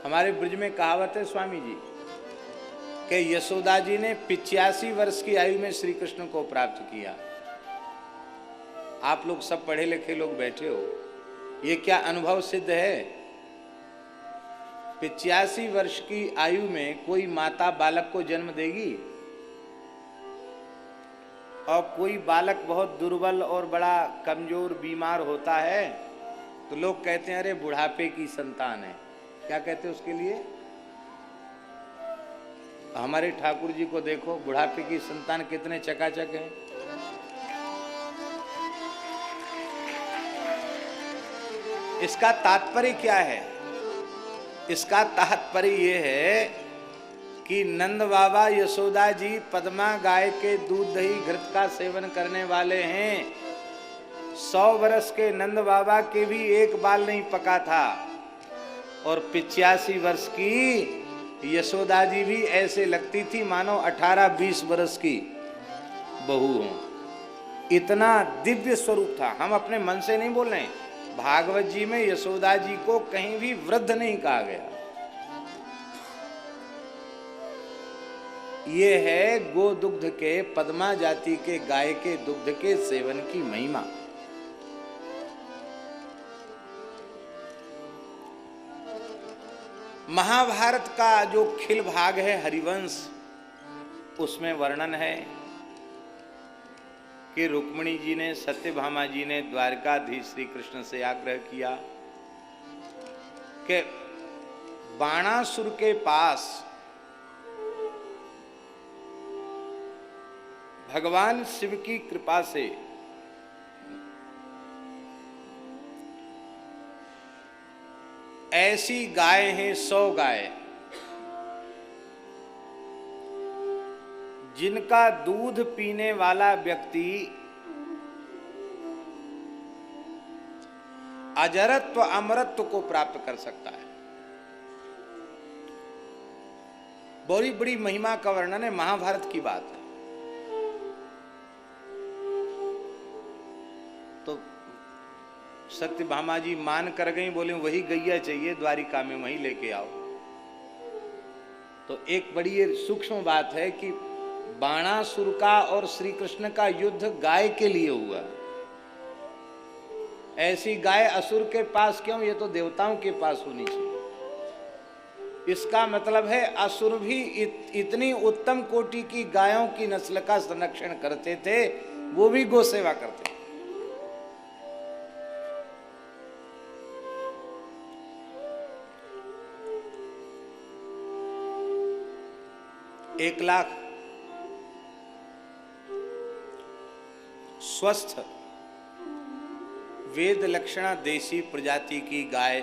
B: हमारे ब्रज में कहावत है स्वामी जी कि यशोदा जी ने 85 वर्ष की आयु में श्री कृष्ण को प्राप्त किया। आप लोग सब पढ़े लिखे लोग बैठे हो, ये क्या अनुभव सिद्ध है? 85 वर्ष की आयु में कोई माता बालक को जन्म देगी? और कोई बालक बहुत दुर्बल और बड़ा कमजोर बीमार होता है तो लोग कहते हैं अरे बुढ़ापे की संतान है। क्या कहते हैं उसके लिए? हमारे ठाकुर जी को देखो, बुढ़ापे की संतान कितने चकाचक हैं। इसका तात्पर्य क्या है? इसका तात्पर्य ये है कि नंद बाबा यशोदा जी पद्मा गाय के दूध, दही, घृत का सेवन करने वाले हैं। 100 वर्ष के नंद बाबा के भी एक बाल नहीं पका था। और 85 वर्ष की यशोदा जी भी ऐसे लगती थी मानो 18-20 वर्ष की बहू हो। इतना दिव्य स्वरूप था। हम अपने मन से नहीं बोल रहे हैं, भागवत जी में यशोदा जी को कहीं भी वृद्ध नहीं कहा गया। ये है गो दुग्ध के, पद्मा जाति के गाय के दुग्ध के सेवन की महिमा। महाभारत का जो खिल भाग है हरिवंश, उसमें वर्णन है कि रुक्मिणी जी ने, सत्यभामा जी ने द्वारकाधीश श्री कृष्ण से आग्रह किया कि बाणासुर के पास भगवान शिव की कृपा से ऐसी गाय हैं 100 गाय, जिनका दूध पीने वाला व्यक्ति अजरत्व अमरत्व को प्राप्त कर सकता है। बड़ी बड़ी महिमा का वर्णन है, महाभारत की बात है। तो सत्यभामा जी मान कर गई, बोले वही गैया चाहिए द्वारिका में, वही लेके आओ। तो एक बड़ी सूक्ष्म बात है कि बाणासुर का और श्री कृष्ण का युद्ध गाय के लिए हुआ। ऐसी गाय असुर के पास क्यों? ये तो देवताओं के पास होनी चाहिए। इसका मतलब है असुर भी इतनी उत्तम कोटि की गायों की नस्ल का संरक्षण करते थे, वो भी गौ सेवा करते थे। एक लाख स्वस्थ वेद लक्षणा देशी प्रजाति की गाय,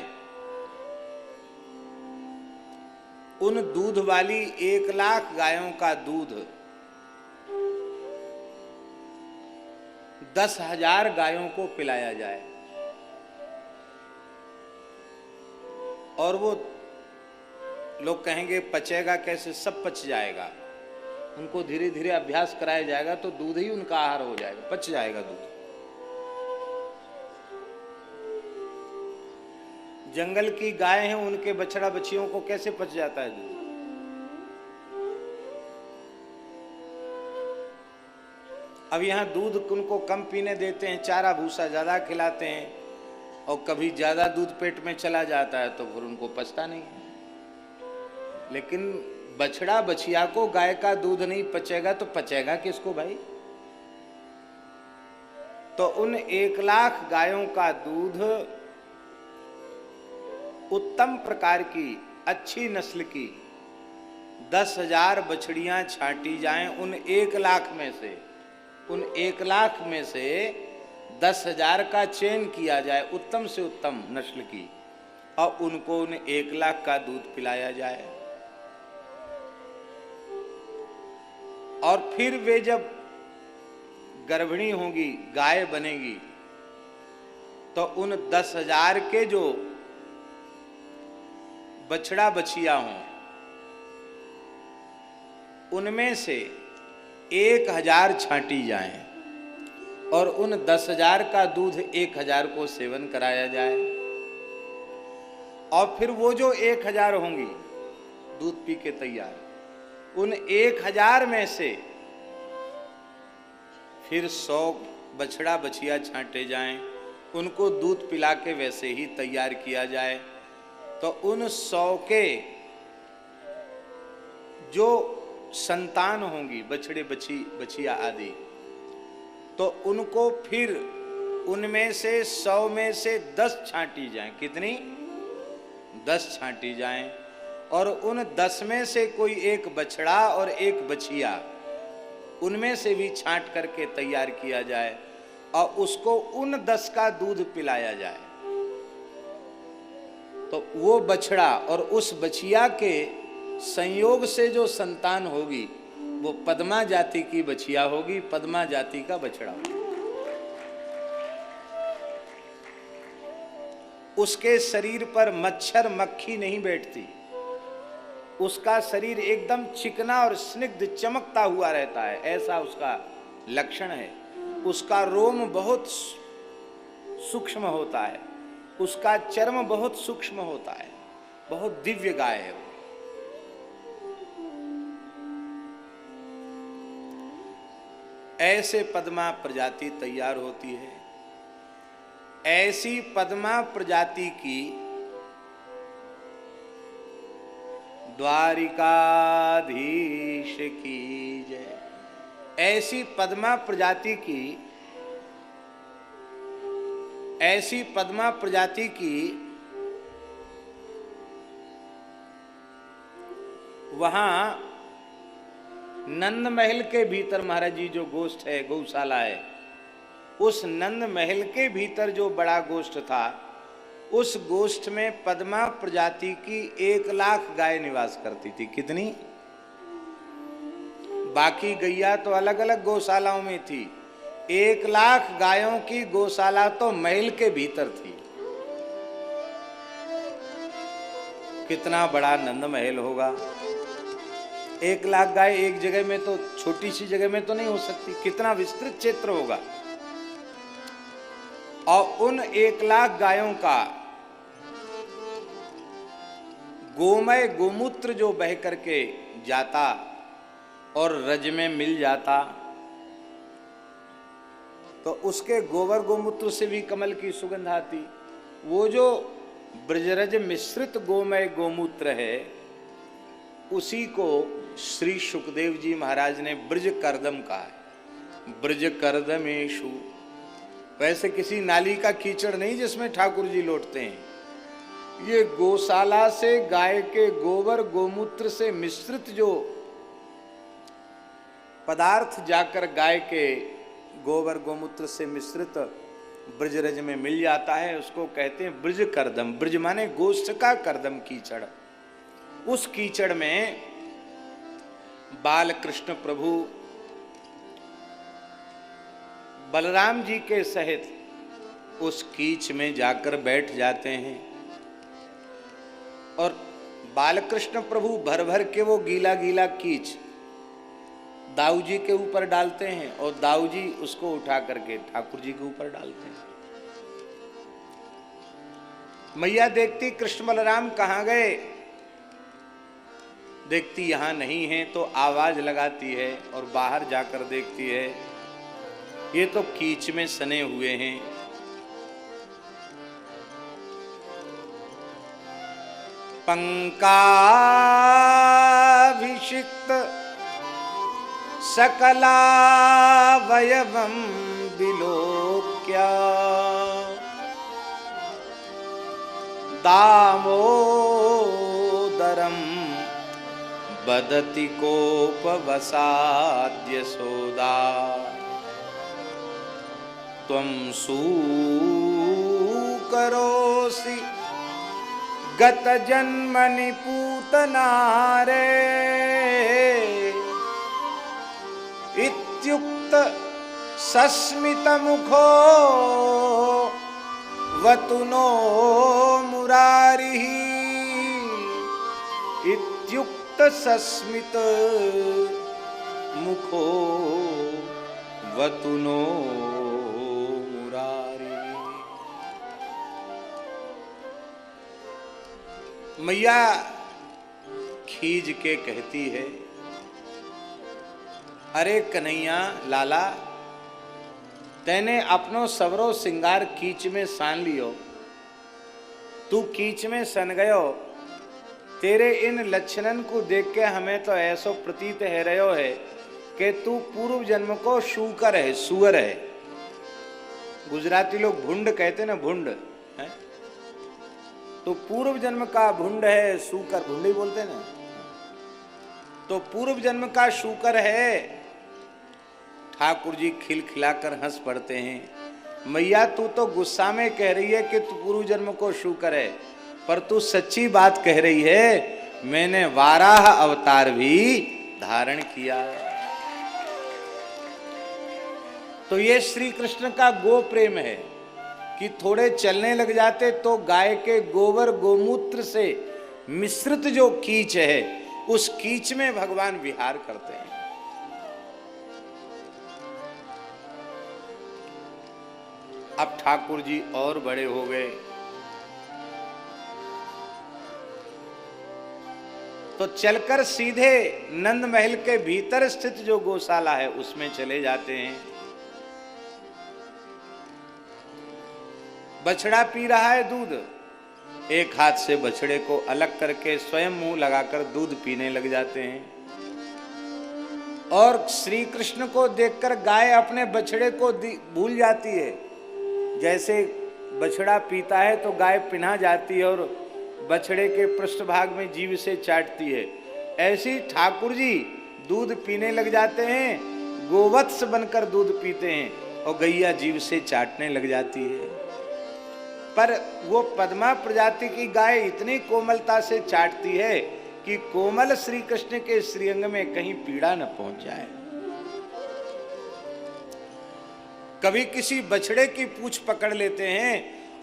B: उन दूध वाली 1 लाख गायों का दूध 10,000 गायों को पिलाया जाए और वो लोग कहेंगे पचेगा कैसे? सब पच जाएगा। उनको धीरे धीरे अभ्यास कराया जाएगा तो दूध ही उनका आहार हो जाएगा, पच जाएगा दूध। जंगल की गाय हैं, उनके बछड़ा बछियों को कैसे पच जाता है दूध? अब यहाँ दूध उनको कम पीने देते हैं, चारा भूसा ज्यादा खिलाते हैं, और कभी ज्यादा दूध पेट में चला जाता है तो फिर उनको पचता नहीं है। लेकिन बछड़ा बछिया को गाय का दूध नहीं पचेगा तो पचेगा किसको भाई? तो उन 1 लाख गायों का दूध उत्तम प्रकार की अच्छी नस्ल की 10,000 बछड़ियां छांटी जाएं, उन 1 लाख में से, उन 1 लाख में से 10,000 का चयन किया जाए उत्तम से उत्तम नस्ल की, और उनको उन 1 लाख का दूध पिलाया जाए। और फिर वे जब गर्भिणी होंगी, गाय बनेगी, तो उन 10,000 के जो बछड़ा बछिया हों, उनमें से 1,000 छांटी जाएं और उन 10,000 का दूध 1,000 को सेवन कराया जाए। और फिर वो जो 1,000 होंगी दूध पी के तैयार, उन 1,000 में से फिर 100 बछड़ा बछिया छांटे जाएं, उनको दूध पिला के वैसे ही तैयार किया जाए। तो उन 100 के जो संतान होंगी, बछड़े बछिया आदि, तो उनको फिर उनमें से 100 में से 10 छांटी जाएं। कितनी? 10 छांटी जाएं। और उन 10 में से कोई एक बछड़ा और एक बछिया, उनमें से भी छांट करके तैयार किया जाए और उसको उन 10 का दूध पिलाया जाए। तो वो बछड़ा और उस बछिया के संयोग से जो संतान होगी वो पद्मा जाति की बछिया होगी, पद्मा जाति का बछड़ा होगा। उसके शरीर पर मच्छर मक्खी नहीं बैठती, उसका शरीर एकदम चिकना और स्निग्ध चमकता हुआ रहता है, ऐसा उसका लक्षण है। उसका रोम बहुत सूक्ष्म होता है, उसका चर्म बहुत सूक्ष्म होता है, बहुत दिव्य गाय है वो। ऐसे पद्मा प्रजाति तैयार होती है। ऐसी पद्मा प्रजाति की द्वारिकाधीश की जय। ऐसी पद्मा प्रजाति की वहां नंद महल के भीतर महाराज जी जो गोष्ठ है, गौशाला है, उस नंद महल के भीतर जो बड़ा गोष्ठ था, उस गोष्ठ में पद्मा प्रजाति की 1,00,000 गाय निवास करती थी। कितनी? बाकी गैया तो अलग अलग गौशालाओं में थी, 1,00,000 गायों की गौशाला तो महल के भीतर थी। कितना बड़ा नंद महल होगा। 1,00,000 गाय एक जगह में तो, छोटी सी जगह में तो नहीं हो सकती, कितना विस्तृत क्षेत्र होगा। और उन 1,00,000 गायों का गोमय गोमूत्र जो बह करके जाता और रज में मिल जाता, तो उसके गोबर गोमूत्र से भी कमल की सुगंध आती। वो जो ब्रजरज मिश्रित गोमय गोमूत्र है, उसी को श्री सुखदेव जी महाराज ने ब्रज करदम कहा है। ब्रज करदमेशु, वैसे किसी नाली का कीचड़ नहीं जिसमें ठाकुर जी लौटते हैं। ये गौशाला से गाय के गोबर गोमूत्र से मिश्रित जो पदार्थ जाकर गाय के गोबर गोमूत्र से मिश्रित ब्रजरज में मिल जाता है, उसको कहते हैं ब्रज करदम। ब्रज माने गोष्ठ का, करदम कीचड़। उस कीचड़ में बाल कृष्ण प्रभु बलराम जी के सहित उस कीच में जाकर बैठ जाते हैं और बालकृष्ण प्रभु भर भर के वो गीला गीला कीच दाऊ जी के ऊपर डालते हैं और दाऊ जी उसको उठा करके ठाकुर जी के ऊपर डालते हैं। मैया देखती कृष्ण बलराम कहाँ गए, देखती यहां नहीं है तो आवाज लगाती है और बाहर जाकर देखती है ये तो कीच में सने हुए हैं। पंकाभिषिक्त सकलावयवं विलोक्य दामोदरं बदति कोपवसाद्य सोदा त्वं सूकरोसि गत जन्मनि पूतनारे इत्युक्त सस्मित मुखो वतुनो मुरारिः इत्युक्त सस्मित मुखो वतुनो मुरारिः। मैया खींच के कहती है, अरे कन्हैया लाला, तैने अपनो सवरो सिंगार कीच में सान लियो, तू कीच में सन गयो। तेरे इन लक्षणन को देख के हमें तो ऐसा प्रतीत है रहो है कि तू पूर्व जन्म को शूकर है, सुअर है। गुजराती लोग भुंड कहते ना, भुंड है तो पूर्व जन्म का भुंड है, शूकर, भुंड ही बोलते ना, तो पूर्व जन्म का शूकर है। ठाकुर जी खिलखिलाकर हंस पड़ते हैं। मैया तू तो गुस्सा में कह रही है कि तू पूर्व जन्म को शूकर है, पर तू सच्ची बात कह रही है, मैंने वाराह अवतार भी धारण किया। तो ये श्री कृष्ण का गो प्रेम है कि थोड़े चलने लग जाते तो गाय के गोबर गोमूत्र से मिश्रित जो कीच है उस कीच में भगवान विहार करते हैं। अब ठाकुर जी और बड़े हो गए तो चलकर सीधे नंद महल के भीतर स्थित जो गौशाला है उसमें चले जाते हैं। बछड़ा पी रहा है दूध, एक हाथ से बछड़े को अलग करके स्वयं मुंह लगाकर दूध पीने लग जाते हैं। और श्री कृष्ण को देखकर गाय अपने बछड़े को भूल जाती है। जैसे बछड़ा पीता है तो गाय पिन्हा जाती है और बछड़े के पृष्ठभाग में जीभ से चाटती है। ऐसी ठाकुर जी दूध पीने लग जाते हैं, गोवत्स बनकर दूध पीते हैं और गैया जीभ से चाटने लग जाती है। पर वो पद्मा प्रजाति की गाय इतनी कोमलता से चाटती है कि कोमल श्री कृष्ण के श्रीअंग में कहीं पीड़ा न पहुंच जाए। कभी किसी बछड़े की पूंछ पकड़ लेते हैं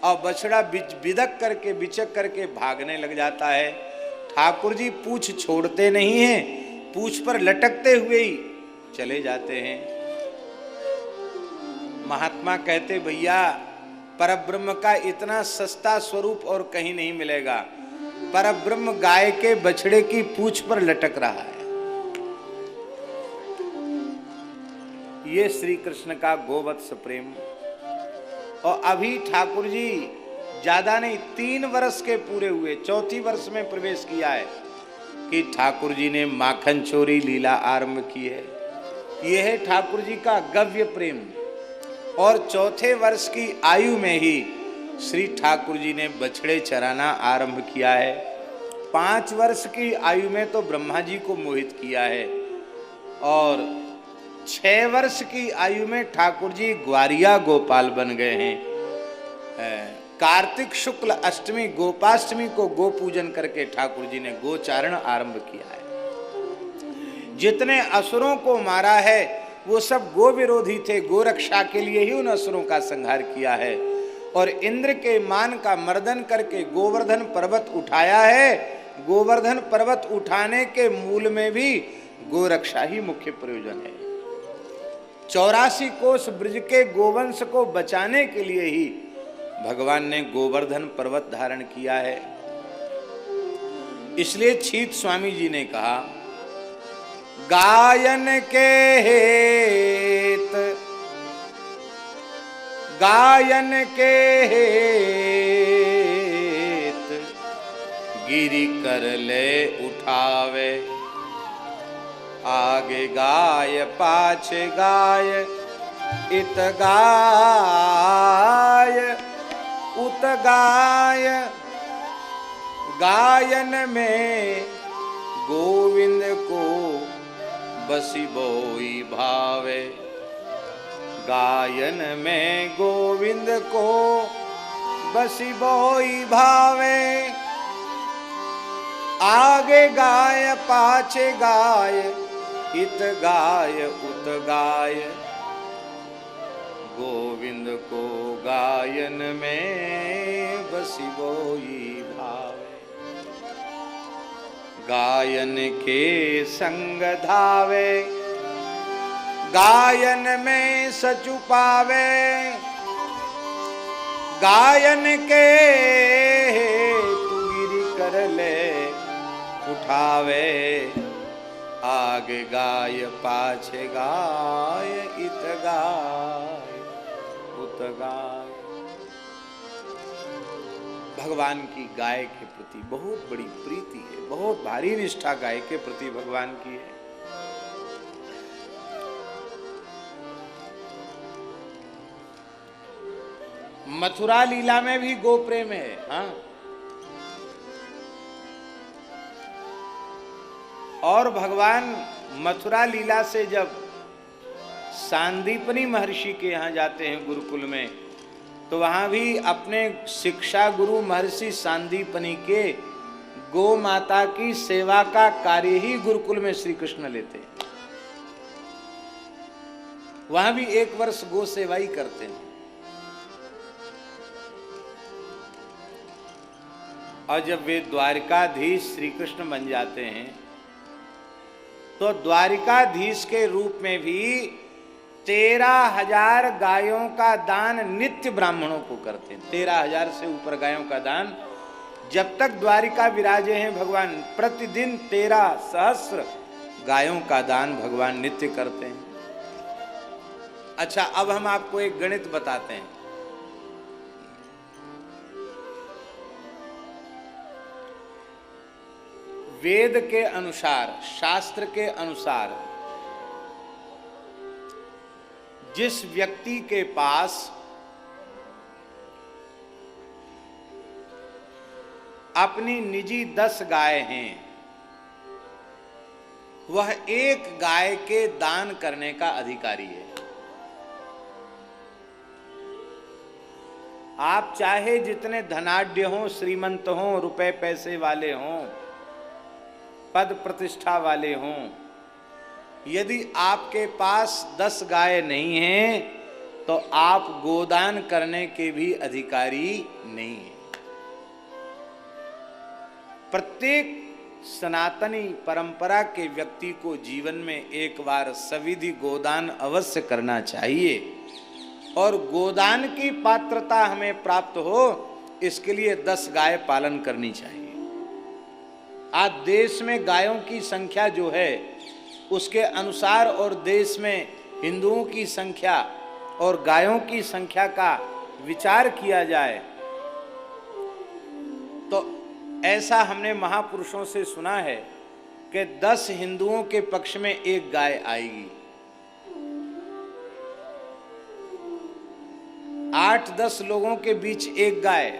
B: और बछड़ा बिदक करके बिचक करके भागने लग जाता है। ठाकुर जी पूंछ छोड़ते नहीं हैं, पूंछ पर लटकते हुए ही चले जाते हैं। महात्मा कहते भैया परब्रह्म का इतना सस्ता स्वरूप और कहीं नहीं मिलेगा। परब्रह्म गाय के बछड़े की पूंछ पर लटक रहा है। ये श्री कृष्ण का गोवत्स प्रेम। और अभी ठाकुर जी ज्यादा नहीं 3 वर्ष के पूरे हुए, 4थी वर्ष में प्रवेश किया है कि ठाकुर जी ने माखन चोरी लीला आरंभ की है। यह है ठाकुर जी का गव्य प्रेम। और 4थे वर्ष की आयु में ही श्री ठाकुर जी ने बछड़े चराना आरंभ किया है। 5 वर्ष की आयु में तो ब्रह्मा जी को मोहित किया है। और 6 वर्ष की आयु में ठाकुर जी ग्वारिया गोपाल बन गए हैं। कार्तिक शुक्ल अष्टमी गोपाष्टमी को गो पूजन करके ठाकुर जी ने गोचारण आरंभ किया है। जितने असुरों को मारा है वो सब गो विरोधी थे, गो रक्षा के लिए ही उन असुरों का संहार किया है। और इंद्र के मान का मर्दन करके गोवर्धन पर्वत उठाया है। गोवर्धन पर्वत उठाने के मूल में भी गो रक्षा ही मुख्य प्रयोजन है। 84 कोस ब्रज के गोवंश को बचाने के लिए ही भगवान ने गोवर्धन पर्वत धारण किया है। इसलिए छीत स्वामी जी ने कहा गायन के हेत, गायन के हेत गिरि कर ले उठावे, आगे गाय पाछे गाय, इत गाय उत गाय। गायन में गोविंद को बसी बोई भावे, गायन में गोविंद को बसी बोई भावे। आगे गाय पाछे गाय, इत गाय उत गाय। गोविंद को गायन में बसी बोई भावे। गायन के संग धावे, गायन में सचु पावे। गायन के तू गिरि कर ले उठावे, आगे गाय पाछे गाय, इत गाय उत गाय। भगवान की गाय के प्रति बहुत बड़ी प्रीति है, बहुत भारी निष्ठा गाय के प्रति भगवान की है। मथुरा लीला में भी गो प्रेम है। हाँ, और भगवान मथुरा लीला से जब सांदीपनी महर्षि के यहाँ जाते हैं गुरुकुल में, तो वहां भी अपने शिक्षा गुरु महर्षि सांदीपनी के गो माता की सेवा का कार्य ही गुरुकुल में श्री कृष्ण लेते हैं। वहां भी 1 वर्ष गो सेवा ही करते हैं। और जब वे द्वारिकाधीश श्री कृष्ण बन जाते हैं तो द्वारिकाधीश के रूप में भी 13,000 गायों का दान नित्य ब्राह्मणों को करते हैं। 13,000 से ऊपर गायों का दान जब तक द्वारिका विराजे हैं भगवान, प्रतिदिन 13 सहस्र गायों का दान भगवान नित्य करते हैं। अच्छा, अब हम आपको एक गणित बताते हैं। वेद के अनुसार, शास्त्र के अनुसार, जिस व्यक्ति के पास अपनी निजी 10 गाय हैं, वह एक गाय के दान करने का अधिकारी है। आप चाहे जितने धनाढ्य हों, श्रीमंत हों, रुपए पैसे वाले हों, पद प्रतिष्ठा वाले हों, यदि आपके पास 10 गाय नहीं हैं तो आप गोदान करने के भी अधिकारी नहीं हैं। प्रत्येक सनातनी परंपरा के व्यक्ति को जीवन में एक बार सविधि गोदान अवश्य करना चाहिए, और गोदान की पात्रता हमें प्राप्त हो इसके लिए 10 गाय पालन करनी चाहिए। आज देश में गायों की संख्या जो है उसके अनुसार और देश में हिंदुओं की संख्या और गायों की संख्या का विचार किया जाए तो ऐसा हमने महापुरुषों से सुना है कि 10 हिंदुओं के पक्ष में एक गाय आएगी, 8-10 लोगों के बीच एक गाय।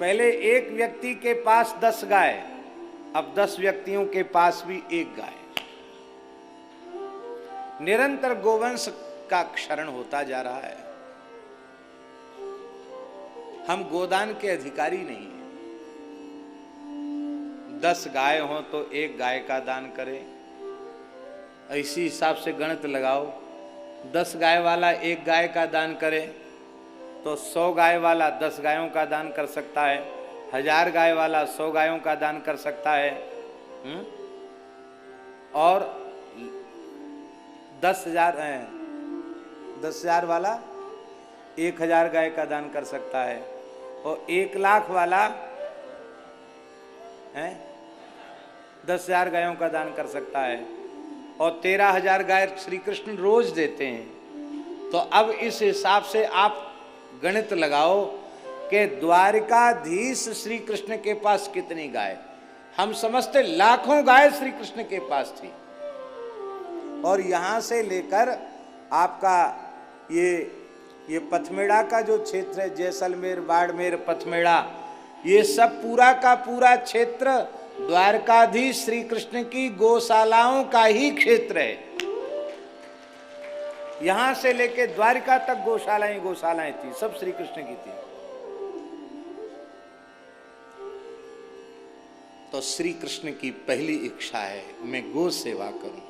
B: पहले एक व्यक्ति के पास 10 गाय, अब 10 व्यक्तियों के पास भी एक गाय। निरंतर गोवंश का क्षरण होता जा रहा है। हम गोदान के अधिकारी नहीं हैं। 10 गाय हो तो एक गाय का दान करें, इसी हिसाब से गणित लगाओ। 10 गाय वाला एक गाय का दान करे तो 100 गाय वाला 10 गायों का दान कर सकता है, 1000 गाय वाला 100 गायों का दान कर सकता है, और 10,000 वाला 1000 गाय का दान कर सकता है, और 1 लाख वाला 10,000 गायों का दान कर सकता है, और 13,000 गाय श्री कृष्ण रोज देते हैं। तो अब इस हिसाब से आप गणित लगाओ कि द्वारिकाधीश श्री कृष्ण के पास कितनी गाय। हम समझते लाखों गाय श्री कृष्ण के पास थी, और यहां से लेकर आपका ये पथमेड़ा का जो क्षेत्र है, जैसलमेर, बाड़मेर, पथमेड़ा, ये सब पूरा का पूरा क्षेत्र द्वारकाधीश श्री कृष्ण की गौशालाओं का ही क्षेत्र है। यहां से लेके द्वारिका तक गौशालाएं थी, सब श्री कृष्ण की थी। तो श्री कृष्ण की पहली इच्छा है मैं गो सेवा करूं,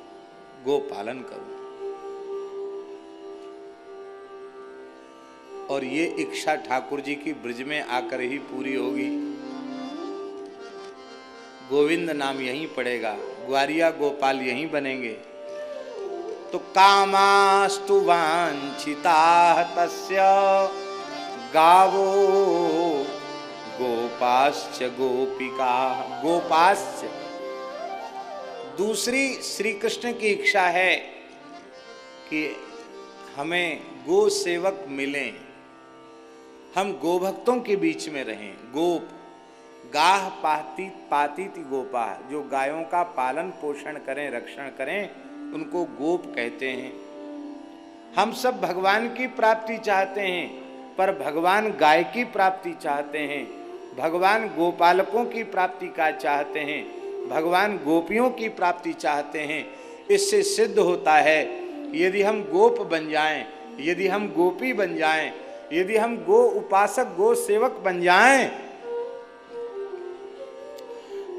B: गो पालन करूं, और ये इच्छा ठाकुर जी की ब्रज में आकर ही पूरी होगी। गोविंद नाम यहीं पड़ेगा, ग्वारिया गोपाल यहीं बनेंगे। तो कामास्तु वांछिता तस्य गावो गोपाश्च गोपिका। गोपाश्च, दूसरी श्री कृष्ण की इच्छा है कि हमें गो सेवक मिलें, हम गोभक्तों के बीच में रहें। गोप, गाह पातीति गोपा, जो गायों का पालन पोषण करें, रक्षण करें, उनको गोप कहते हैं। हम सब भगवान की प्राप्ति चाहते हैं, पर भगवान गाय की प्राप्ति चाहते हैं, भगवान गोपालकों की प्राप्ति का चाहते हैं, भगवान गोपियों की प्राप्ति चाहते हैं। इससे सिद्ध होता है यदि हम गोप बन जाएं, यदि हम गोपी बन जाएं, यदि हम गो उपासक, गो सेवक बन जाएं,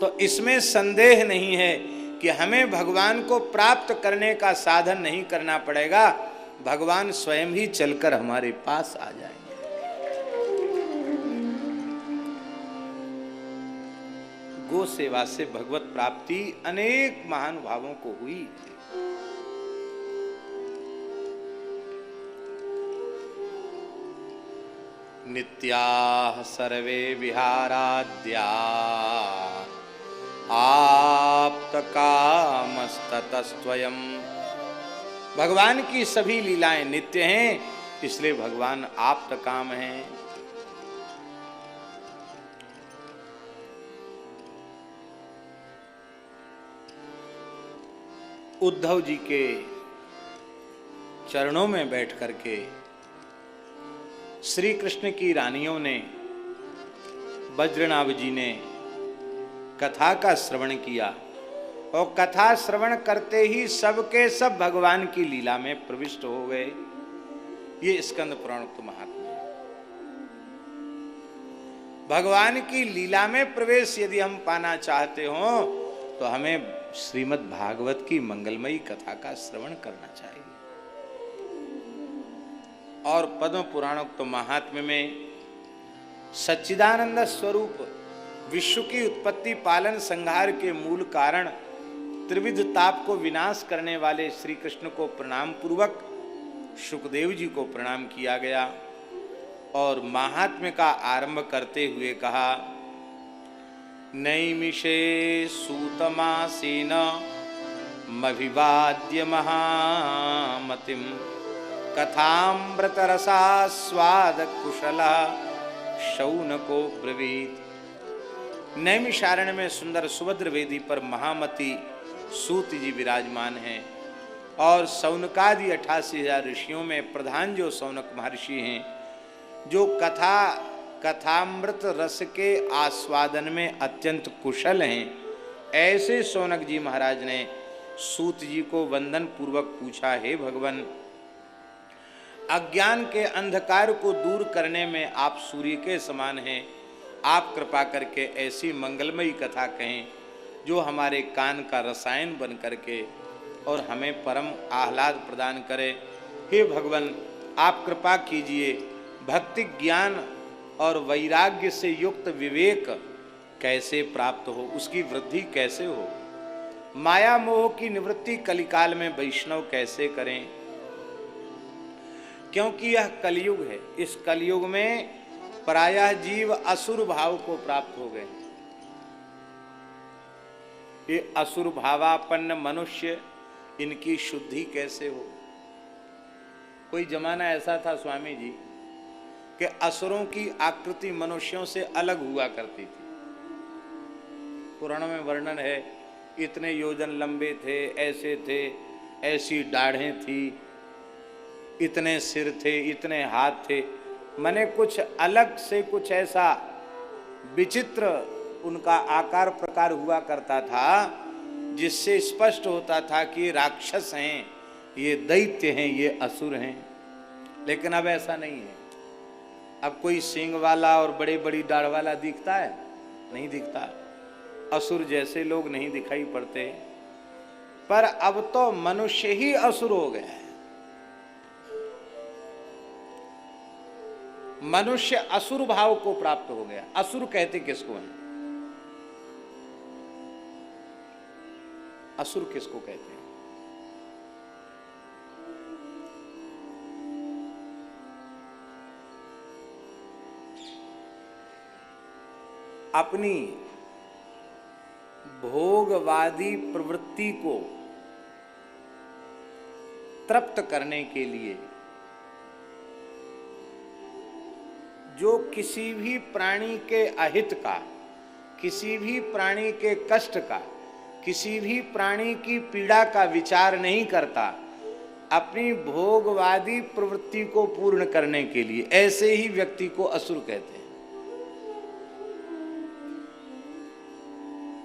B: तो इसमें संदेह नहीं है कि हमें भगवान को प्राप्त करने का साधन नहीं करना पड़ेगा, भगवान स्वयं ही चलकर हमारे पास आ जाएंगे। गो सेवा से भगवत प्राप्ति अनेक महानुभावों को हुई। नित्याः सर्वे विहाराद्या आप्तकामस्ततस्त्वयम्। भगवान की सभी लीलाएं नित्य हैं, इसलिए भगवान आप्तकाम हैं। उद्धव जी के चरणों में बैठ करके श्री कृष्ण की रानियों ने, वज्रनाभ जी ने कथा का श्रवण किया और कथा श्रवण करते ही सबके सब भगवान की लीला में प्रविष्ट हो गए। ये स्कंद पुराण तो महात्मा है। भगवान की लीला में प्रवेश यदि हम पाना चाहते हो तो हमें श्रीमद् भागवत की मंगलमयी कथा का श्रवण करना चाहिए। और पद्म पुराणोक्त महात्म्य में सच्चिदानंद स्वरूप विश्व की उत्पत्ति पालन संहार के मूल कारण त्रिविध ताप को विनाश करने वाले श्री कृष्ण को प्रणाम पूर्वक शुकदेव जी को प्रणाम किया गया और महात्म्य का आरंभ करते हुए कहा, नैमिषे सूतमासीन मभिवाद्य महामतिम कथामृतरसास्वाद कुशला शौनको ब्रवीत। नैमिषारण्य में सुंदर सुभद्र वेदी पर महामती सूत जी विराजमान हैं और सौनकादि 88,000 ऋषियों में प्रधान जो सौनक महर्षि हैं, जो कथामृत रस के आस्वादन में अत्यंत कुशल हैं, ऐसे सौनक जी महाराज ने सूत जी को वंदन पूर्वक पूछा, हे भगवान, अज्ञान के अंधकार को दूर करने में आप सूर्य के समान हैं। आप कृपा करके ऐसी मंगलमयी कथा कहें जो हमारे कान का रसायन बन करके और हमें परम आह्लाद प्रदान करे। हे भगवान, आप कृपा कीजिए, भक्ति ज्ञान और वैराग्य से युक्त विवेक कैसे प्राप्त हो, उसकी वृद्धि कैसे हो, माया मोह की निवृत्ति कलिकाल में वैष्णव कैसे करें, क्योंकि यह कलयुग है। इस कलयुग में प्रायः जीव असुर भाव को प्राप्त हो गए। ये असुर भावापन्न मनुष्य, इनकी शुद्धि कैसे हो। कोई जमाना ऐसा था स्वामी जी कि असुरों की आकृति मनुष्यों से अलग हुआ करती थी। पुराणों में वर्णन है, इतने योजन लंबे थे, ऐसे थे, ऐसी दाढ़ें थी, इतने सिर थे, इतने हाथ थे, माने कुछ अलग से कुछ ऐसा विचित्र उनका आकार प्रकार हुआ करता था, जिससे स्पष्ट होता था कि ये राक्षस हैं, ये दैत्य हैं, ये असुर हैं। लेकिन अब ऐसा नहीं है। अब कोई सींग वाला और बड़े बड़ी दाढ़ वाला दिखता है? नहीं दिखता। असुर जैसे लोग नहीं दिखाई पड़ते। पर अब तो मनुष्य ही असुर हो गया है। मनुष्य असुर भाव को प्राप्त हो गया। असुर कहते किसको हैं? असुर किसको कहते हैं? अपनी भोगवादी प्रवृत्ति को तृप्त करने के लिए जो किसी भी प्राणी के अहित का, किसी भी प्राणी के कष्ट का, किसी भी प्राणी की पीड़ा का विचार नहीं करता, अपनी भोगवादी प्रवृत्ति को पूर्ण करने के लिए, ऐसे ही व्यक्ति को असुर कहते हैं।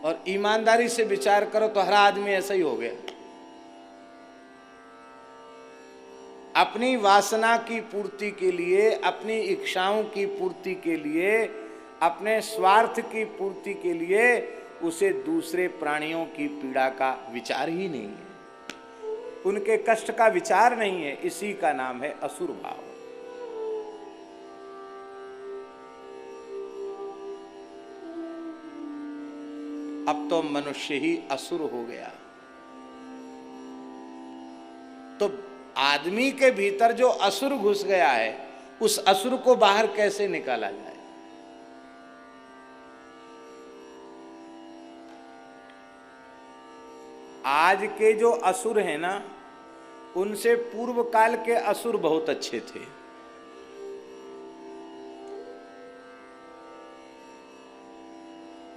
B: और ईमानदारी से विचार करो तो हर आदमी ऐसा ही हो गया। अपनी वासना की पूर्ति के लिए, अपनी इच्छाओं की पूर्ति के लिए, अपने स्वार्थ की पूर्ति के लिए उसे दूसरे प्राणियों की पीड़ा का विचार ही नहीं है, उनके कष्ट का विचार नहीं है। इसी का नाम है असुर भाव। अब तो मनुष्य ही असुर हो गया। तो आदमी के भीतर जो असुर घुस गया है, उस असुर को बाहर कैसे निकाला जाए? आज के जो असुर हैं ना, उनसे पूर्व काल के असुर बहुत अच्छे थे।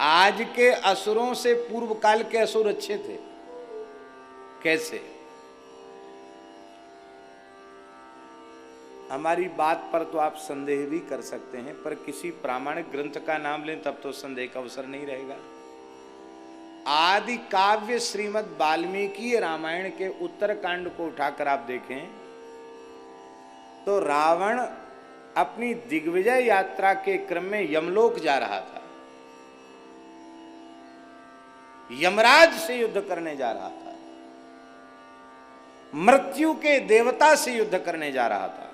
B: आज के असुरों से पूर्व काल के असुर अच्छे थे। कैसे? हमारी बात पर तो आप संदेह भी कर सकते हैं, पर किसी प्रामाणिक ग्रंथ का नाम लें तब तो संदेह का अवसर नहीं रहेगा। आदि काव्य श्रीमद् वाल्मीकि रामायण के उत्तरकांड को उठाकर आप देखें तो रावण अपनी दिग्विजय यात्रा के क्रम में यमलोक जा रहा था, यमराज से युद्ध करने जा रहा था, मृत्यु के देवता से युद्ध करने जा रहा था,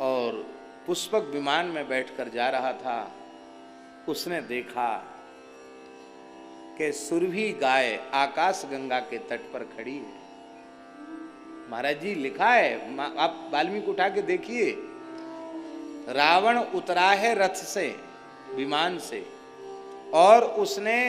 B: और पुष्पक विमान में बैठकर जा रहा था। उसने देखा कि सुरभि गाय आकाश गंगा के तट पर खड़ी है। महाराज जी लिखा है, आप वाल्मीकि उठा के देखिए, रावण उतरा है रथ से, विमान से, और उसने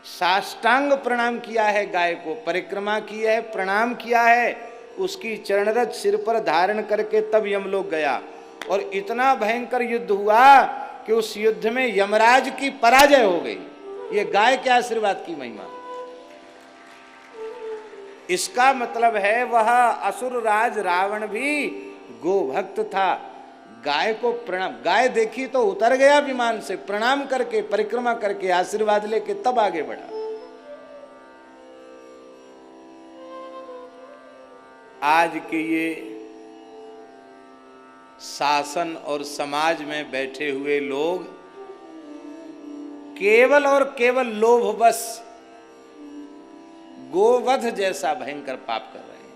B: साष्टांग प्रणाम किया है, गाय को परिक्रमा की है, प्रणाम किया है, उसकी चरणरज सिर पर धारण करके तब यमलोक गया। और इतना भयंकर युद्ध हुआ कि उस युद्ध में यमराज की पराजय हो गई। ये गाय के आशीर्वाद की महिमा। इसका मतलब है वह असुर राज रावण भी गोभक्त था। गाय को प्रणाम, गाय देखी तो उतर गया विमान से, प्रणाम करके परिक्रमा करके आशीर्वाद लेके तब आगे बढ़ा। आज के ये शासन और समाज में बैठे हुए लोग केवल और केवल लोभवश गोवध जैसा भयंकर पाप कर रहे हैं।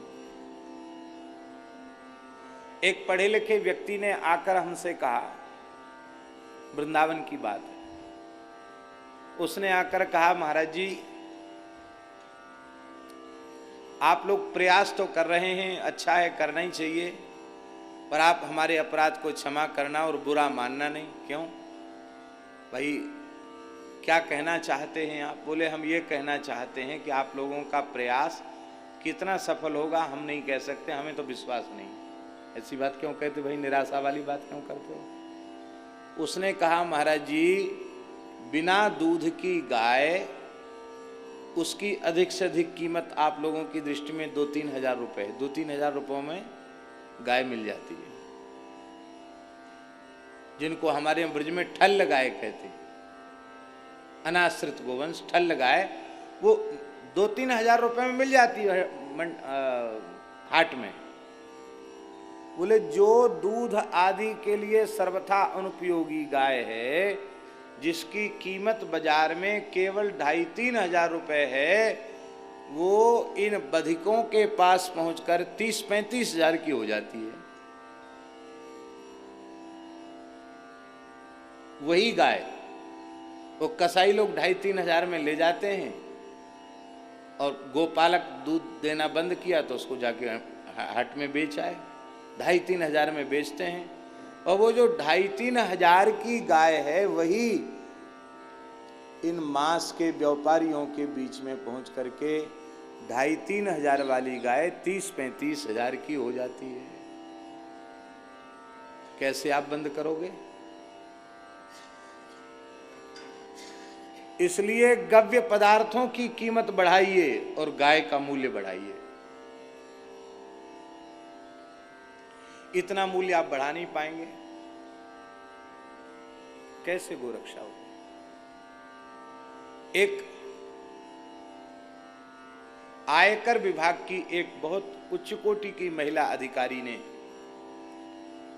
B: एक पढ़े लिखे व्यक्ति ने आकर हमसे कहा, वृंदावन की बात है, उसने आकर कहा, महाराज जी आप लोग प्रयास तो कर रहे हैं, अच्छा है, करना ही चाहिए, पर आप हमारे अपराध को क्षमा करना और बुरा मानना नहीं। क्यों भाई, क्या कहना चाहते हैं आप? बोले हम ये कहना चाहते हैं कि आप लोगों का प्रयास कितना सफल होगा हम नहीं कह सकते, हमें तो विश्वास नहीं। ऐसी बात क्यों कहते भाई, निराशा वाली बात क्यों करते हो? उसने कहा, महाराज जी बिना दूध की गाय, उसकी अधिक से अधिक कीमत आप लोगों की दृष्टि में 2-3 हजार रुपए, 2-3 हजार रुपयों में गाय मिल जाती है, जिनको हमारे ब्रज में ठल गाय कहते हैं, अनाश्रित गोवंश ठल गाय, वो 2-3 हजार रुपए में मिल जाती है हाट में। बोले जो दूध आदि के लिए सर्वथा अनुपयोगी गाय है, जिसकी कीमत बाजार में केवल 2,5-3 हजार रुपए है, वो इन बधिकों के पास पहुंचकर 30-35 हजार की हो जाती है। वही गाय वो कसाई लोग 2,5-3 हजार में ले जाते हैं, और गोपालक दूध देना बंद किया तो उसको जाके हाट में बेच आए, 2,5-3 हजार में बेचते हैं। और वो जो 2,5-3 हजार की गाय है, वही इन मांस के व्यापारियों के बीच में पहुंच करके 2,5-3 हजार वाली गाय 30-35 हजार की हो जाती है। कैसे आप बंद करोगे? इसलिए गव्य पदार्थों की कीमत बढ़ाइए और गाय का मूल्य बढ़ाइए। इतना मूल्य आप बढ़ा नहीं पाएंगे, कैसे गोरक्षा होगी? एक आयकर विभाग की एक बहुत उच्च कोटि की महिला अधिकारी ने,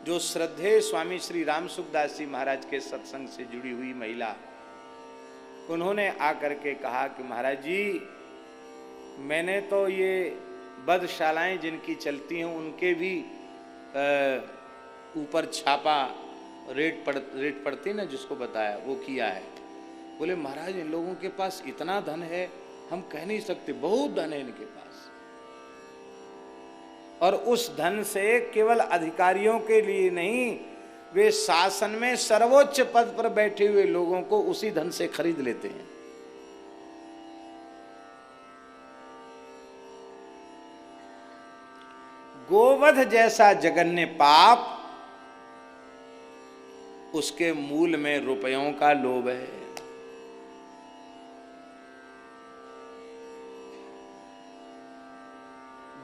B: जो श्रद्धेय स्वामी श्री राम सुखदास जी महाराज के सत्संग से जुड़ी हुई महिला, उन्होंने आकर के कहा कि महाराज जी मैंने तो ये बधशालाएं जिनकी चलती हैं उनके भी ऊपर छापा रेट पड़ती ना, जिसको बताया वो किया है, बोले महाराज इन लोगों के पास इतना धन है, हम कह नहीं सकते, बहुत धन है इनके पास। और उस धन से केवल अधिकारियों के लिए नहीं, वे शासन में सर्वोच्च पद पर बैठे हुए लोगों को उसी धन से खरीद लेते हैं। गोवध जैसा जघन्य पाप, उसके मूल में रुपयों का लोभ है।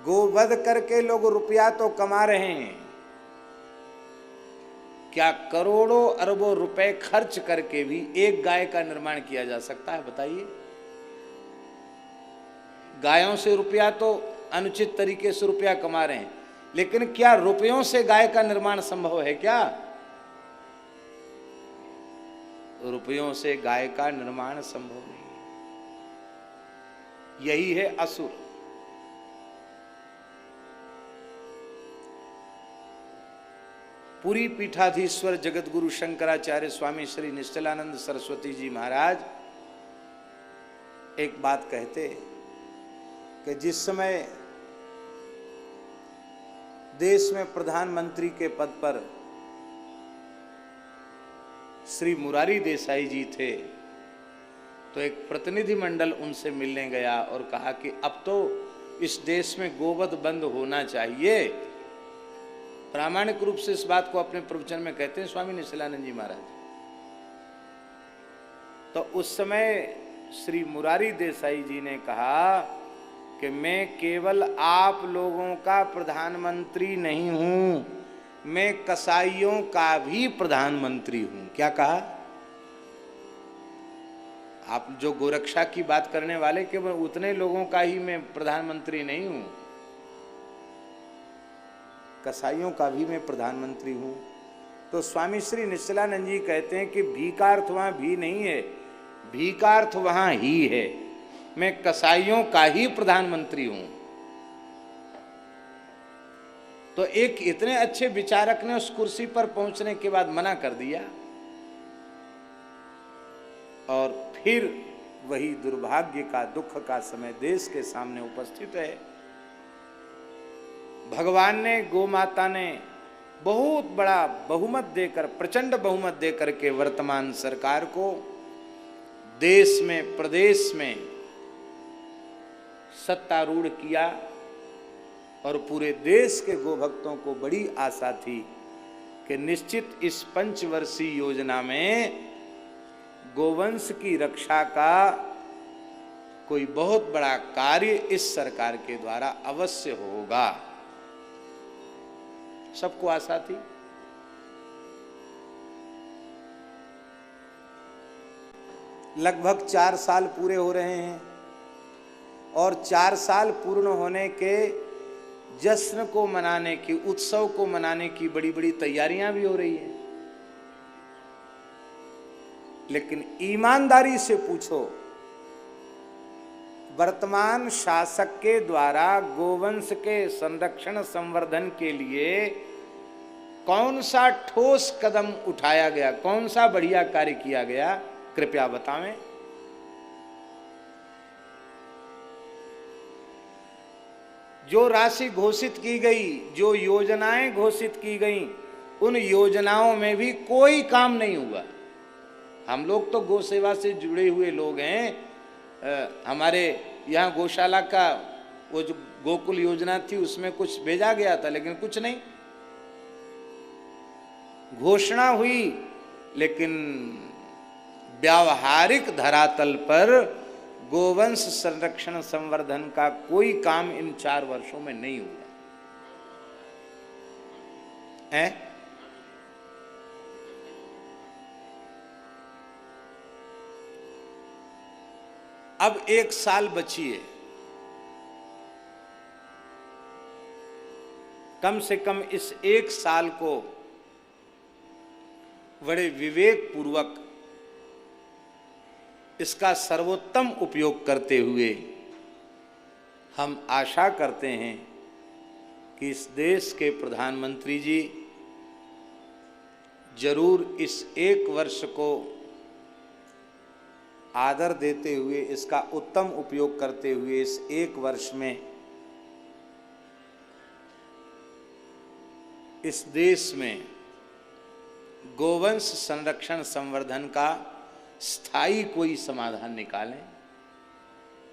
B: गोवध करके लोग रुपया तो कमा रहे हैं, क्या करोड़ों अरबों रुपए खर्च करके भी एक गाय का निर्माण किया जा सकता है? बताइए। गायों से रुपया तो अनुचित तरीके से रुपया कमा रहे हैं, लेकिन क्या रुपयों से गाय का निर्माण संभव है? क्या रुपयों से गाय का निर्माण संभव नहीं? यही है असुर। पूरी पीठाधीश्वर जगत गुरु शंकराचार्य स्वामी श्री निश्चलानंद सरस्वती जी महाराज एक बात कहते कि जिस समय देश में प्रधानमंत्री के पद पर श्री मुरारी देसाई जी थे, तो एक प्रतिनिधि मंडल उनसे मिलने गया और कहा कि अब तो इस देश में गोवध बंद होना चाहिए। प्रामाणिक रूप से इस बात को अपने प्रवचन में कहते हैं स्वामी निश्चलानंद जी महाराज। तो उस समय श्री मुरारी देसाई जी ने कहा कि मैं केवल आप लोगों का प्रधानमंत्री नहीं हूं, मैं कसाईयों का भी प्रधानमंत्री हूं। क्या कहा? आप जो गोरक्षा की बात करने वाले, केवल उतने लोगों का ही मैं प्रधानमंत्री नहीं हूं, कसाईयों का भी मैं प्रधानमंत्री हूं। तो स्वामी श्री निश्चलानंद जी कहते हैं कि भी का अर्थ वहां भी नहीं है, भी का अर्थ वहां ही है। मैं कसाईयों का ही प्रधानमंत्री हूं। तो एक इतने अच्छे विचारक ने उस कुर्सी पर पहुंचने के बाद मना कर दिया, और फिर वही दुर्भाग्य का, दुख का समय देश के सामने उपस्थित है। भगवान ने, गौ माता ने बहुत बड़ा बहुमत देकर, प्रचंड बहुमत देकर के वर्तमान सरकार को देश में, प्रदेश में सत्तारूढ़ किया, और पूरे देश के गोभक्तों को बड़ी आशा थी कि निश्चित इस पंचवर्षीय योजना में गोवंश की रक्षा का कोई बहुत बड़ा कार्य इस सरकार के द्वारा अवश्य होगा। सबको आशा थी। लगभग 4 साल पूरे हो रहे हैं, और 4 साल पूर्ण होने के जश्न को मनाने की, उत्सव को मनाने की बड़ी बड़ी तैयारियां भी हो रही हैं। लेकिन ईमानदारी से पूछो, वर्तमान शासक के द्वारा गोवंश के संरक्षण संवर्धन के लिए कौन सा ठोस कदम उठाया गया, कौन सा बढ़िया कार्य किया गया, कृपया बतावें। जो राशि घोषित की गई, जो योजनाएं घोषित की गई, उन योजनाओं में भी कोई काम नहीं हुआ। हम लोग तो गौ सेवा से जुड़े हुए लोग हैं। हमारे यहाँ गौशाला का वो जो गोकुल योजना थी, उसमें कुछ भेजा गया था, लेकिन कुछ नहीं। घोषणा हुई, लेकिन व्यावहारिक धरातल पर गोवंश संरक्षण संवर्धन का कोई काम इन 4 वर्षों में नहीं हुआ है। अब 1 साल बची है। कम से कम इस 1 साल को बड़े विवेक पूर्वक इसका सर्वोत्तम उपयोग करते हुए हम आशा करते हैं कि इस देश के प्रधानमंत्री जी जरूर इस 1 वर्ष को आदर देते हुए, इसका उत्तम उपयोग करते हुए इस एक वर्ष में इस देश में गोवंश संरक्षण संवर्धन का स्थायी कोई समाधान निकालें।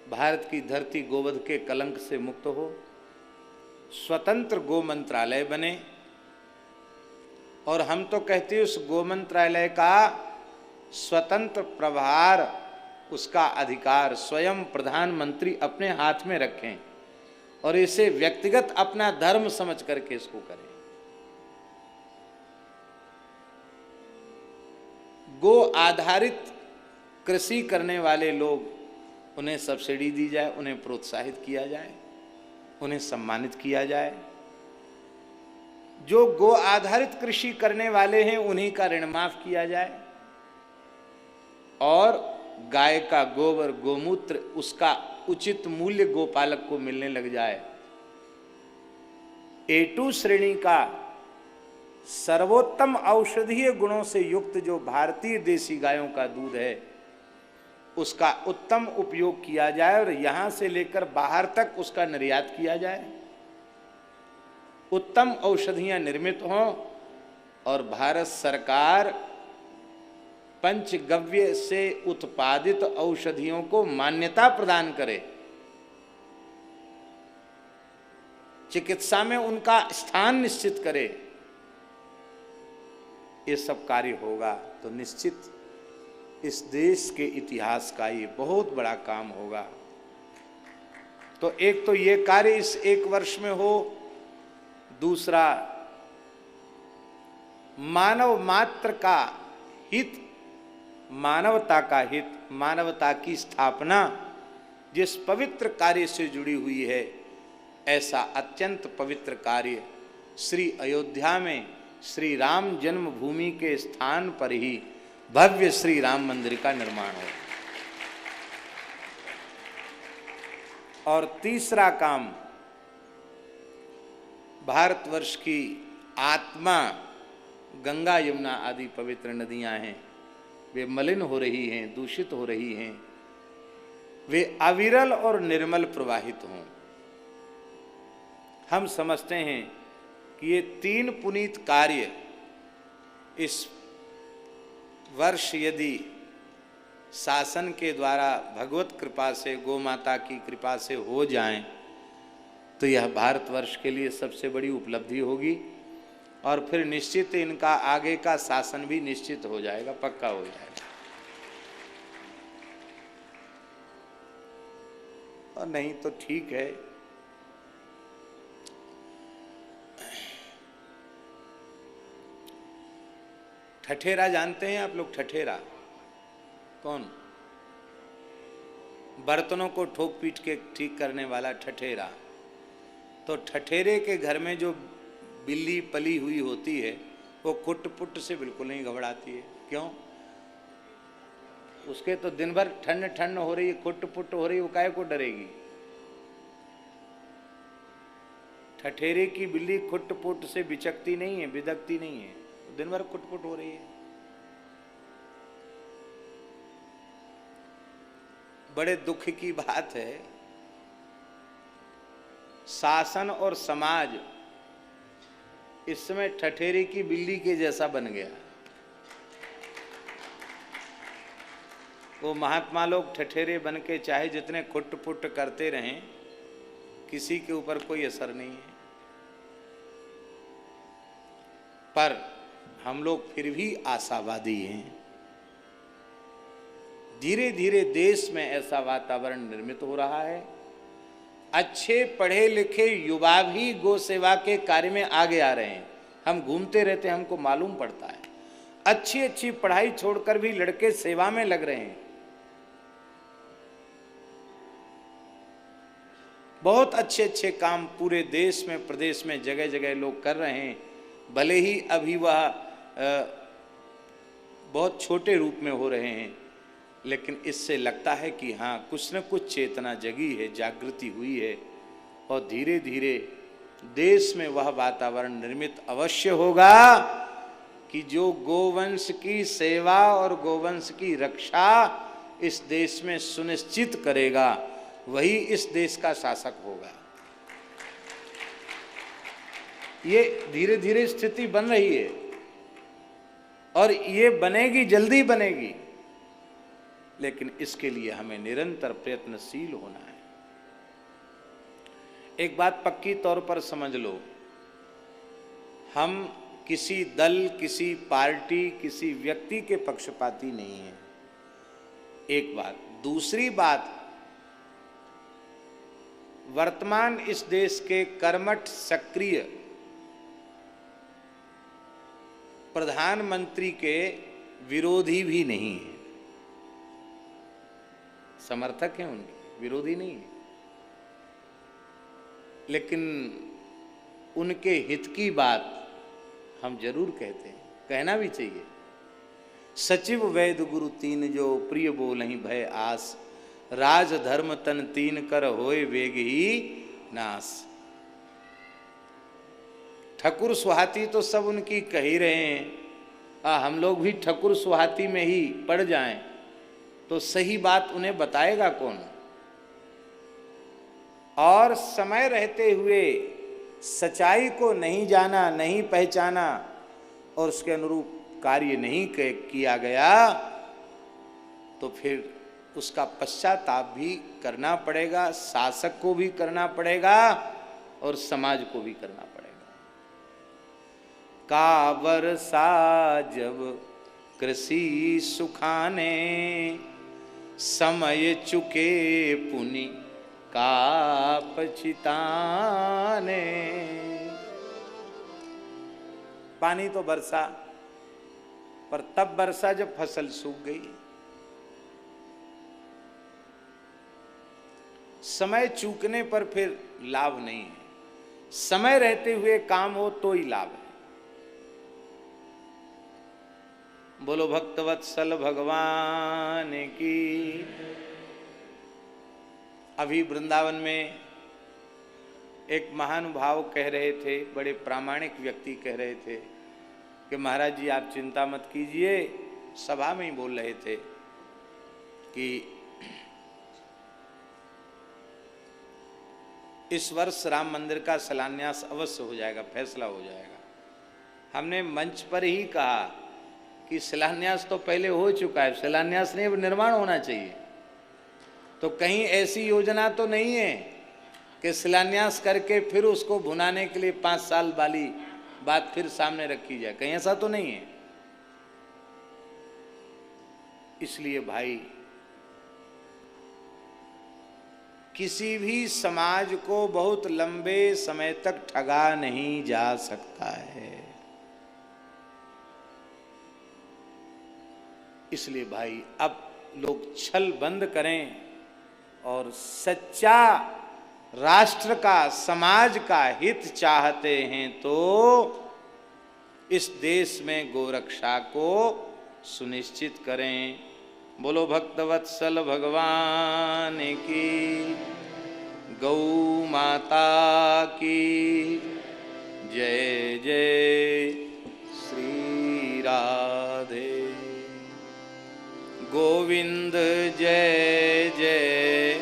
B: भारत की धरती गोवध के कलंक से मुक्त हो, स्वतंत्र गो मंत्रालय बने, और हम तो कहते हैं उस गो मंत्रालय का स्वतंत्र प्रभार, उसका अधिकार स्वयं प्रधानमंत्री अपने हाथ में रखें और इसे व्यक्तिगत अपना धर्म समझ करके इसको करें। गो आधारित कृषि करने वाले लोग, उन्हें सब्सिडी दी जाए, उन्हें प्रोत्साहित किया जाए, उन्हें सम्मानित किया जाए। जो गो आधारित कृषि करने वाले हैं उन्हीं का ऋण माफ किया जाए, और गाय का गोबर गोमूत्र उसका उचित मूल्य गोपालक को मिलने लग जाए। A2 श्रेणी का सर्वोत्तम औषधीय गुणों से युक्त जो भारतीय देसी गायों का दूध है उसका उत्तम उपयोग किया जाए और यहां से लेकर बाहर तक उसका निर्यात किया जाए। उत्तम औषधियां निर्मित हों और भारत सरकार पंचगव्य से उत्पादित औषधियों को मान्यता प्रदान करे, चिकित्सा में उनका स्थान निश्चित करे। ये सब कार्य होगा तो निश्चित इस देश के इतिहास का ये बहुत बड़ा काम होगा। तो एक तो ये कार्य इस एक वर्ष में हो, दूसरा मानव मात्र का हित, मानवता का हित, मानवता की स्थापना जिस पवित्र कार्य से जुड़ी हुई है, ऐसा अत्यंत पवित्र कार्य श्री अयोध्या में श्री राम जन्मभूमि के स्थान पर ही भव्य श्री राम मंदिर का निर्माण हो। और तीसरा काम, भारतवर्ष की आत्मा गंगा यमुना आदि पवित्र नदियां हैं, वे मलिन हो रही हैं, दूषित हो रही हैं, वे अविरल और निर्मल प्रवाहित हों। हम समझते हैं कि ये तीन पुनीत कार्य इस वर्ष यदि शासन के द्वारा भगवत कृपा से, गौ माता की कृपा से हो जाएं, तो यह भारतवर्ष के लिए सबसे बड़ी उपलब्धि होगी और फिर निश्चित इनका आगे का शासन भी निश्चित हो जाएगा, पक्का हो जाएगा। और नहीं तो ठीक है। ठठेरा जानते हैं आप लोग? ठठेरा कौन? बर्तनों को ठोक पीट के ठीक करने वाला ठठेरा। तो ठठेरे के घर में जो बिल्ली पली हुई होती है वो कुट पुट से बिल्कुल नहीं घबराती है। क्यों? उसके तो दिन भर ठंड ठंड हो रही है, कुट पुट हो रही है, वो काहे को डरेगी? ठठेरे की बिल्ली कुट पुट से बिचकती नहीं है, बिदकती नहीं है, दिन भर कुट पुट हो रही है। बड़े दुख की बात है, शासन और समाज इस समय ठठेरे की बिल्ली के जैसा बन गया। वो महात्मा लोग ठठेरे बन के चाहे जितने खुट पुट करते रहें, किसी के ऊपर कोई असर नहीं है। पर हम लोग फिर भी आशावादी हैं। धीरे धीरे देश में ऐसा वातावरण निर्मित हो रहा है, अच्छे पढ़े लिखे युवा भी गो सेवा के कार्य में आगे आ रहे हैं। हम घूमते रहते हैं, हमको मालूम पड़ता है। अच्छी अच्छी पढ़ाई छोड़कर भी लड़के सेवा में लग रहे हैं। बहुत अच्छे अच्छे काम पूरे देश में, प्रदेश में जगह जगह लोग कर रहे हैं। भले ही अभी वह बहुत छोटे रूप में हो रहे हैं, लेकिन इससे लगता है कि हाँ, कुछ न कुछ चेतना जगी है, जागृति हुई है और धीरे धीरे देश में वह वातावरण निर्मित अवश्य होगा कि जो गोवंश की सेवा और गोवंश की रक्षा इस देश में सुनिश्चित करेगा वही इस देश का शासक होगा। ये धीरे धीरे स्थिति बन रही है और ये बनेगी, जल्दी बनेगी, लेकिन इसके लिए हमें निरंतर प्रयत्नशील होना है। एक बात पक्की तौर पर समझ लो, हम किसी दल, किसी पार्टी, किसी व्यक्ति के पक्षपाती नहीं हैं, एक बात। दूसरी बात, वर्तमान इस देश के कर्मठ सक्रिय प्रधानमंत्री के विरोधी भी नहीं है, समर्थक हैं उनके, विरोधी नहीं है, लेकिन उनके हित की बात हम जरूर कहते हैं, कहना भी चाहिए। सचिव वैद गुरु तीन जो प्रिय बोलहि भय आस, राज धर्म तन तीन कर होए वेग ही नास। ठकुर सुहाती तो सब उनकी कह ही रहे हैं, हम लोग भी ठकुर सुहाती में ही पड़ जाएं तो सही बात उन्हें बताएगा कौन। और समय रहते हुए सच्चाई को नहीं जाना, नहीं पहचाना और उसके अनुरूप कार्य नहीं किया गया तो फिर उसका पश्चाताप भी करना पड़ेगा, शासक को भी करना पड़ेगा और समाज को भी करना पड़ेगा। का वर्षा जब कृषि सुखाने, समय चुके पुनि का पछिताने। पानी तो बरसा, पर तब बरसा जब फसल सूख गई। समय चूकने पर फिर लाभ नहीं है, समय रहते हुए काम हो तो ही लाभ है। बोलो भक्तवत्सल भगवान की। अभी वृंदावन में एक महानुभाव कह रहे थे, बड़े प्रामाणिक व्यक्ति कह रहे थे कि महाराज जी आप चिंता मत कीजिए, सभा में ही बोल रहे थे कि इस वर्ष राम मंदिर का शिलान्यास अवश्य हो जाएगा, फैसला हो जाएगा। हमने मंच पर ही कहा कि शिलान्यास तो पहले हो चुका है, शिलान्यास नहीं, अब निर्माण होना चाहिए। तो कहीं ऐसी योजना तो नहीं है कि शिलान्यास करके फिर उसको भुनाने के लिए 5 साल वाली बात फिर सामने रखी जाए, कहीं ऐसा तो नहीं है। इसलिए भाई, किसी भी समाज को बहुत लंबे समय तक ठगा नहीं जा सकता है। इसलिए भाई अब लोग छल बंद करें और सच्चा राष्ट्र का, समाज का हित चाहते हैं तो इस देश में गोरक्षा को सुनिश्चित करें। बोलो भक्तवत्सल भगवान की, गौ माता की जय जय श्री राधे। गोविंद जय जय,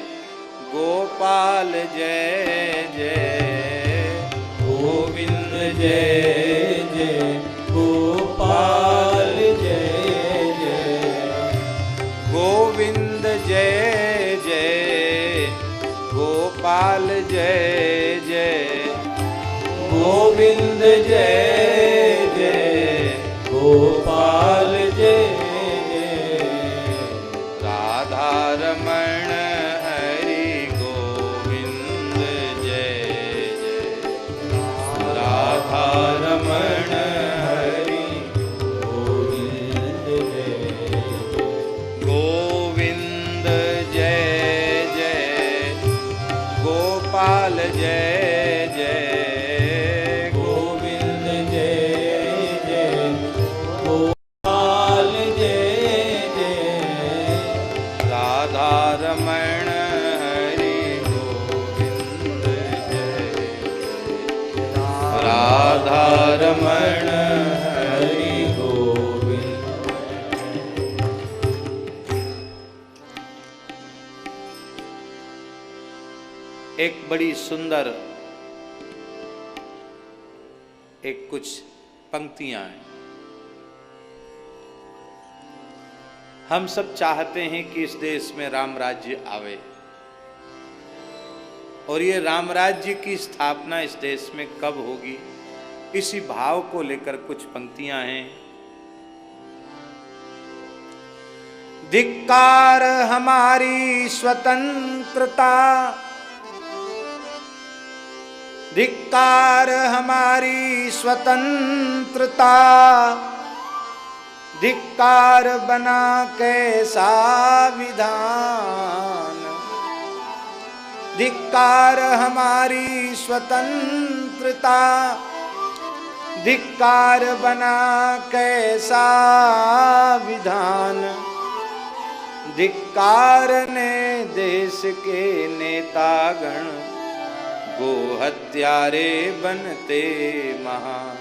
B: गोपाल जय जय,
A: गोविंद जय जय, गोपाल जय जय,
B: गोविंद जय जय, गोपाल जय जय,
A: गोविंद जय जय, गोपाल जय जय,
B: राधा रमण हरि गोविंद जय जय,
A: राधा रमण हरि गोविंद जय,
B: गोविंद जय जय, गोपाल जय जय,
A: गोविंद जय जय, गोपाल जय जय,
B: राधा रमण हरि गोविंद जय,
A: राधा रमण हरि गोविंद।
B: एक बड़ी सुंदर एक कुछ पंक्तियां हैं। हम सब चाहते हैं कि इस देश में राम राज्य आवे, और ये राम राज्य की स्थापना इस देश में कब होगी, इसी भाव को लेकर कुछ पंक्तियां हैं। धिक्कार हमारी स्वतंत्रता, धिक्कार हमारी स्वतंत्रता, धिक्कार बना कैसा विधान, धिक्कार हमारी स्वतंत्रता, धिक्कार बना कैसा विधान, धिक्कार ने देश के नेतागण गो हत्यारे बनते महान,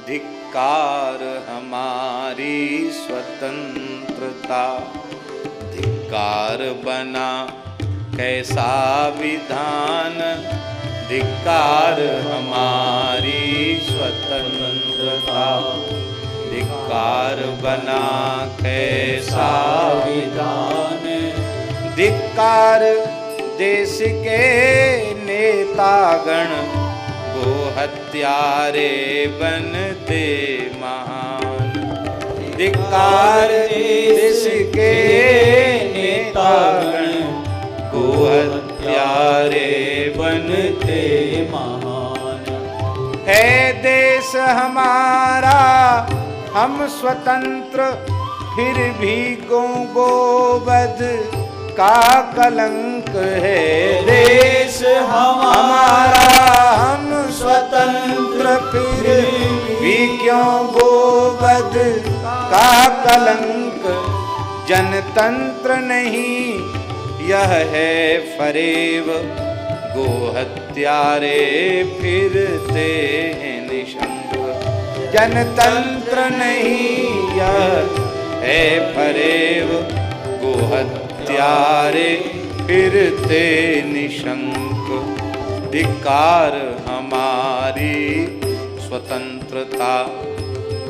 B: धिक्कार हमारी स्वतंत्रता, धिक्कार बना कैसा विधान, धिक्कार हमारी स्वतंत्रता, धिक्कार बना कैसा विधान, धिक्कार देश के नेतागण गो हत्यारे बनते महान, धिक्कार देश के नेतागण गो हत्यारे बनते महान। है देश हमारा हम स्वतंत्र, फिर भी गोवध का कलंक है। देश हमारा हम स्वतंत्र, फिर भी क्यों गोवध का कलंक, जनतंत्र नहीं यह है फरेब, गो हत्यारे फिरते हैं निशंक, जनतंत्र नहीं यह है फरेब, गो हत्यारे फिरते निशंक, धिक्कार हमारी स्वतंत्रता,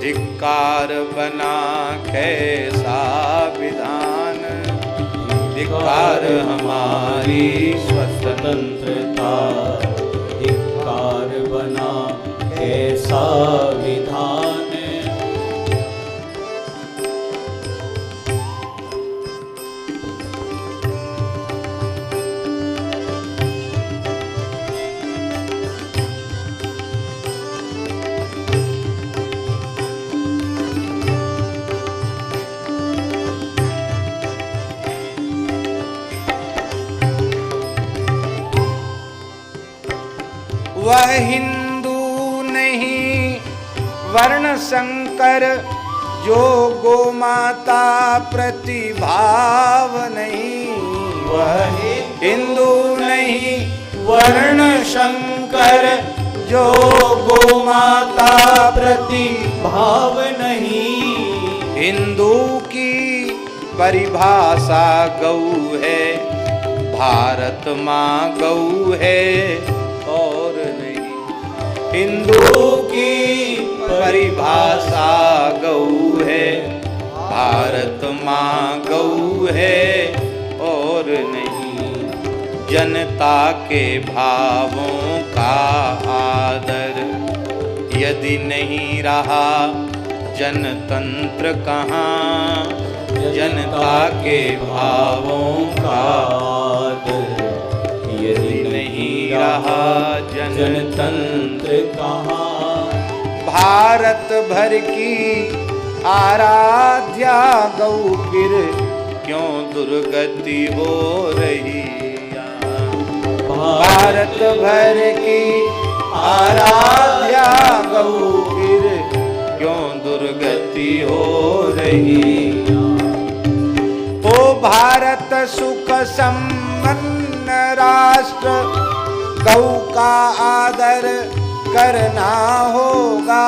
B: धिक्कार बना कैसा विधान, धिक्कार हमारी स्वतंत्रता, धिक्कार बना कैसा विधान। वह हिंदू नहीं वर्ण संकर, जो गो माता प्रति भाव नहीं, वह हिंदू नहीं वर्ण शंकर, जो गो माता प्रति भाव नहीं, हिंदू की परिभाषा गौ है, भारत माँ गौ है और नहीं, हिंदू की परिभाषा गौ है, भारत माँ गौ है और नहीं, जनता के भावों का आदर यदि नहीं रहा, जनतंत्र कहाँ, जनता के भावों का आदर यदि नहीं रहा, जनतंत्र कहाँ, भारत भर की आराध्या गौ फिर क्यों दुर्गति हो रही, भारत भर की आराध्या गौ फिर क्यों दुर्गति हो रही, ओ भारत सुख संपन्न राष्ट्र, गौ का आदर करना होगा,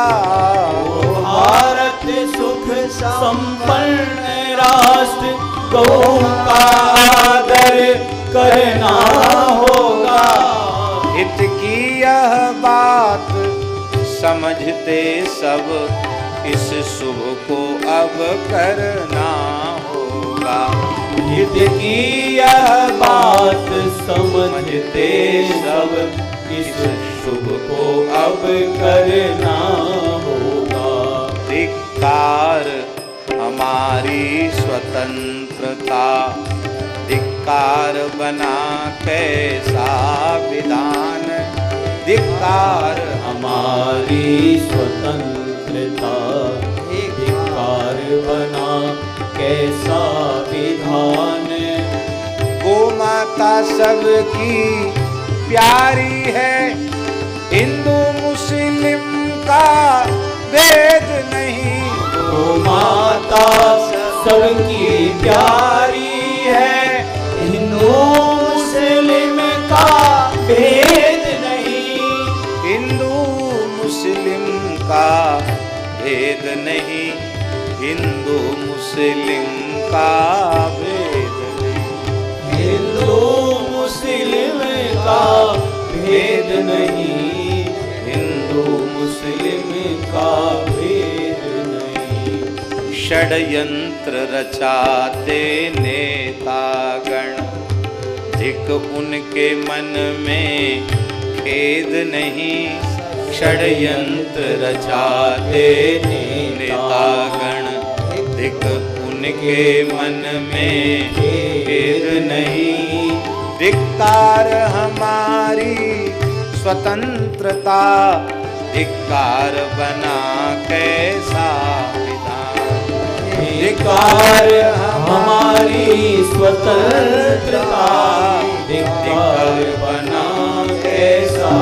B: भारत सुख संपन्न राष्ट्र, गौ का आदर समझते सब इस शुभ को अब करना होगा।
A: हित की यह बात समझते सब इस शुभ को अब करना होगा।
B: धिक्कार हमारी स्वतंत्रता, धिक्कार बना कैसा विधान, धिक्कार
A: हमारी स्वतंत्रता, धिक्कार बना कैसा विधान।
B: गो माता सबकी प्यारी है, हिंदू मुस्लिम का भेद नहीं।
A: गो माता सबकी प्यारी है, हिंदू मुस्लिम का भेद नहीं।
B: हिंदू मुस्लिम का भेद नहीं, हिंदू मुस्लिम का भेद नहीं।
A: हिंदू मुस्लिम का भेद नहीं, हिंदू मुस्लिम का भेद नहीं।
B: षड्यंत्र रचाते नेतागण, धिक उनके मन में खेद नहीं। षड्यंत्र रचाते नेतागण, धिक उनके मन में खेद नहीं। धिक्कार हमारी स्वतंत्रता, धिक्कार बना कैसा विधान।
A: धिक्कार हमारी स्वतंत्रता, धिक्कार बना कैसा।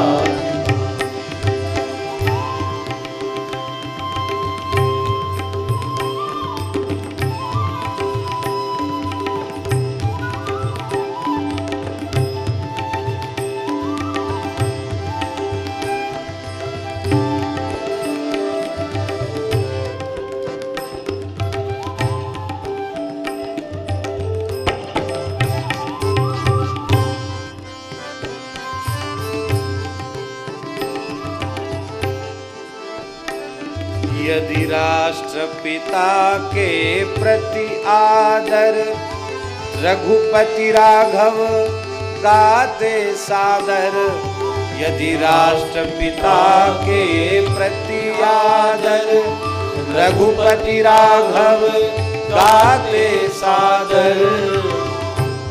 B: यदि राष्ट्रपिता के प्रति आदर, रघुपति राघव गाते सादर। यदि राष्ट्रपिता के प्रति आदर, रघुपति राघव गाते सादर।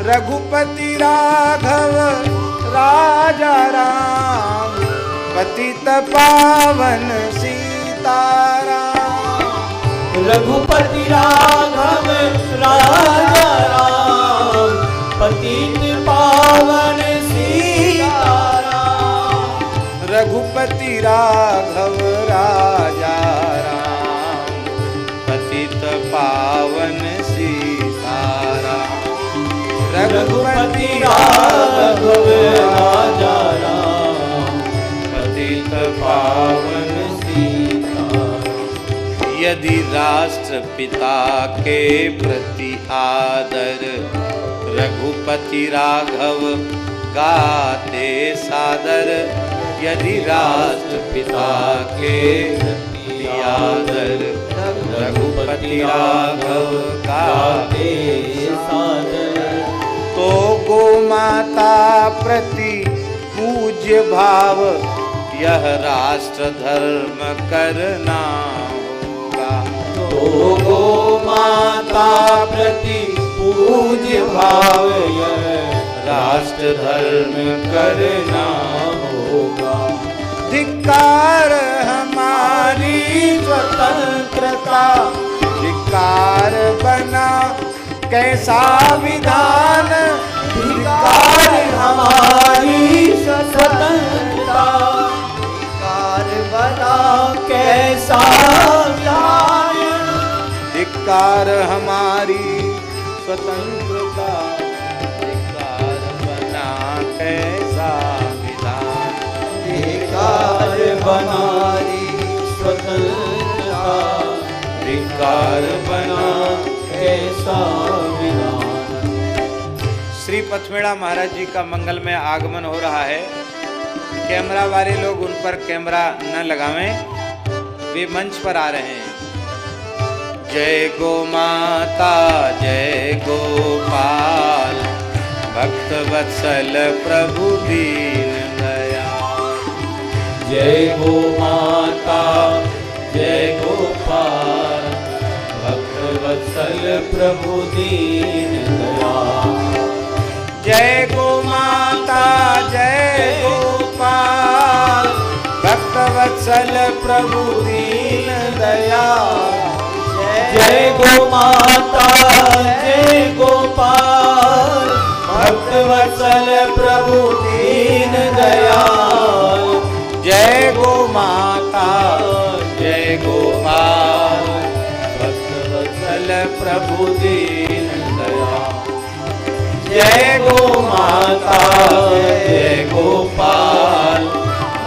B: रघुपति राघव राजा राम, पतित पावन सीताराम।
A: रघुपति राघव राजा राम, पतित पावन सीताराम।
B: रघुपति राघव राजा राम, पतित पावन सीताराम।
A: रघुपति राघव राजा राम, पतित पावन सीताराम।
B: यदि राष्ट्रपिता के प्रति आदर, रघुपति राघव गाते सादर। यदि राष्ट्रपिता के प्रति आदर, रघुपति राघव गाते
A: सादर।
B: तो गो माता प्रति पूज्य भाव, यह राष्ट्र धर्म करना होगा।
A: तो गो माता प्रति पूज्य भाव, यह
B: राष्ट्र धर्म करना
A: होगा।
B: धिक्कार हमारी स्वतंत्रता, धिक्कार बना कैसा विधान।
A: धिक्कार हमारी स्वतंत्रता, धिक्कार बना कैसा विधान।
B: धिक्कार हमारी स्वतंत्रता, धिक्कार बना कैसा विधान।
A: धिक्कार हमारी स्वतंत्रता,
B: धिक्कार बना
A: कैसा विधान।
B: श्री पथमेड़ा महाराज जी का मंगल में आगमन हो रहा है। कैमरा वाले लोग उन पर कैमरा न लगावें। वे मंच पर आ रहे हैं। जय गो माता जय गोपाल, भक्त वत्सल प्रभु दीन दयाल।
A: जय गो माता जय गोपाल, भक्त वत्सल प्रभु दीन दयाल।
B: जय गो माता जय गोपाल, भक्त वत्सल प्रभु दीन दयाल।
A: जय गो माता जय गोपाल, भक्त वत्सल प्रभु दीन दयाल।
B: जय गो माता जय गोपाल,
A: भक्त वत्सल प्रभु दीन दयाल।
B: जय गो माता जय गोपाल,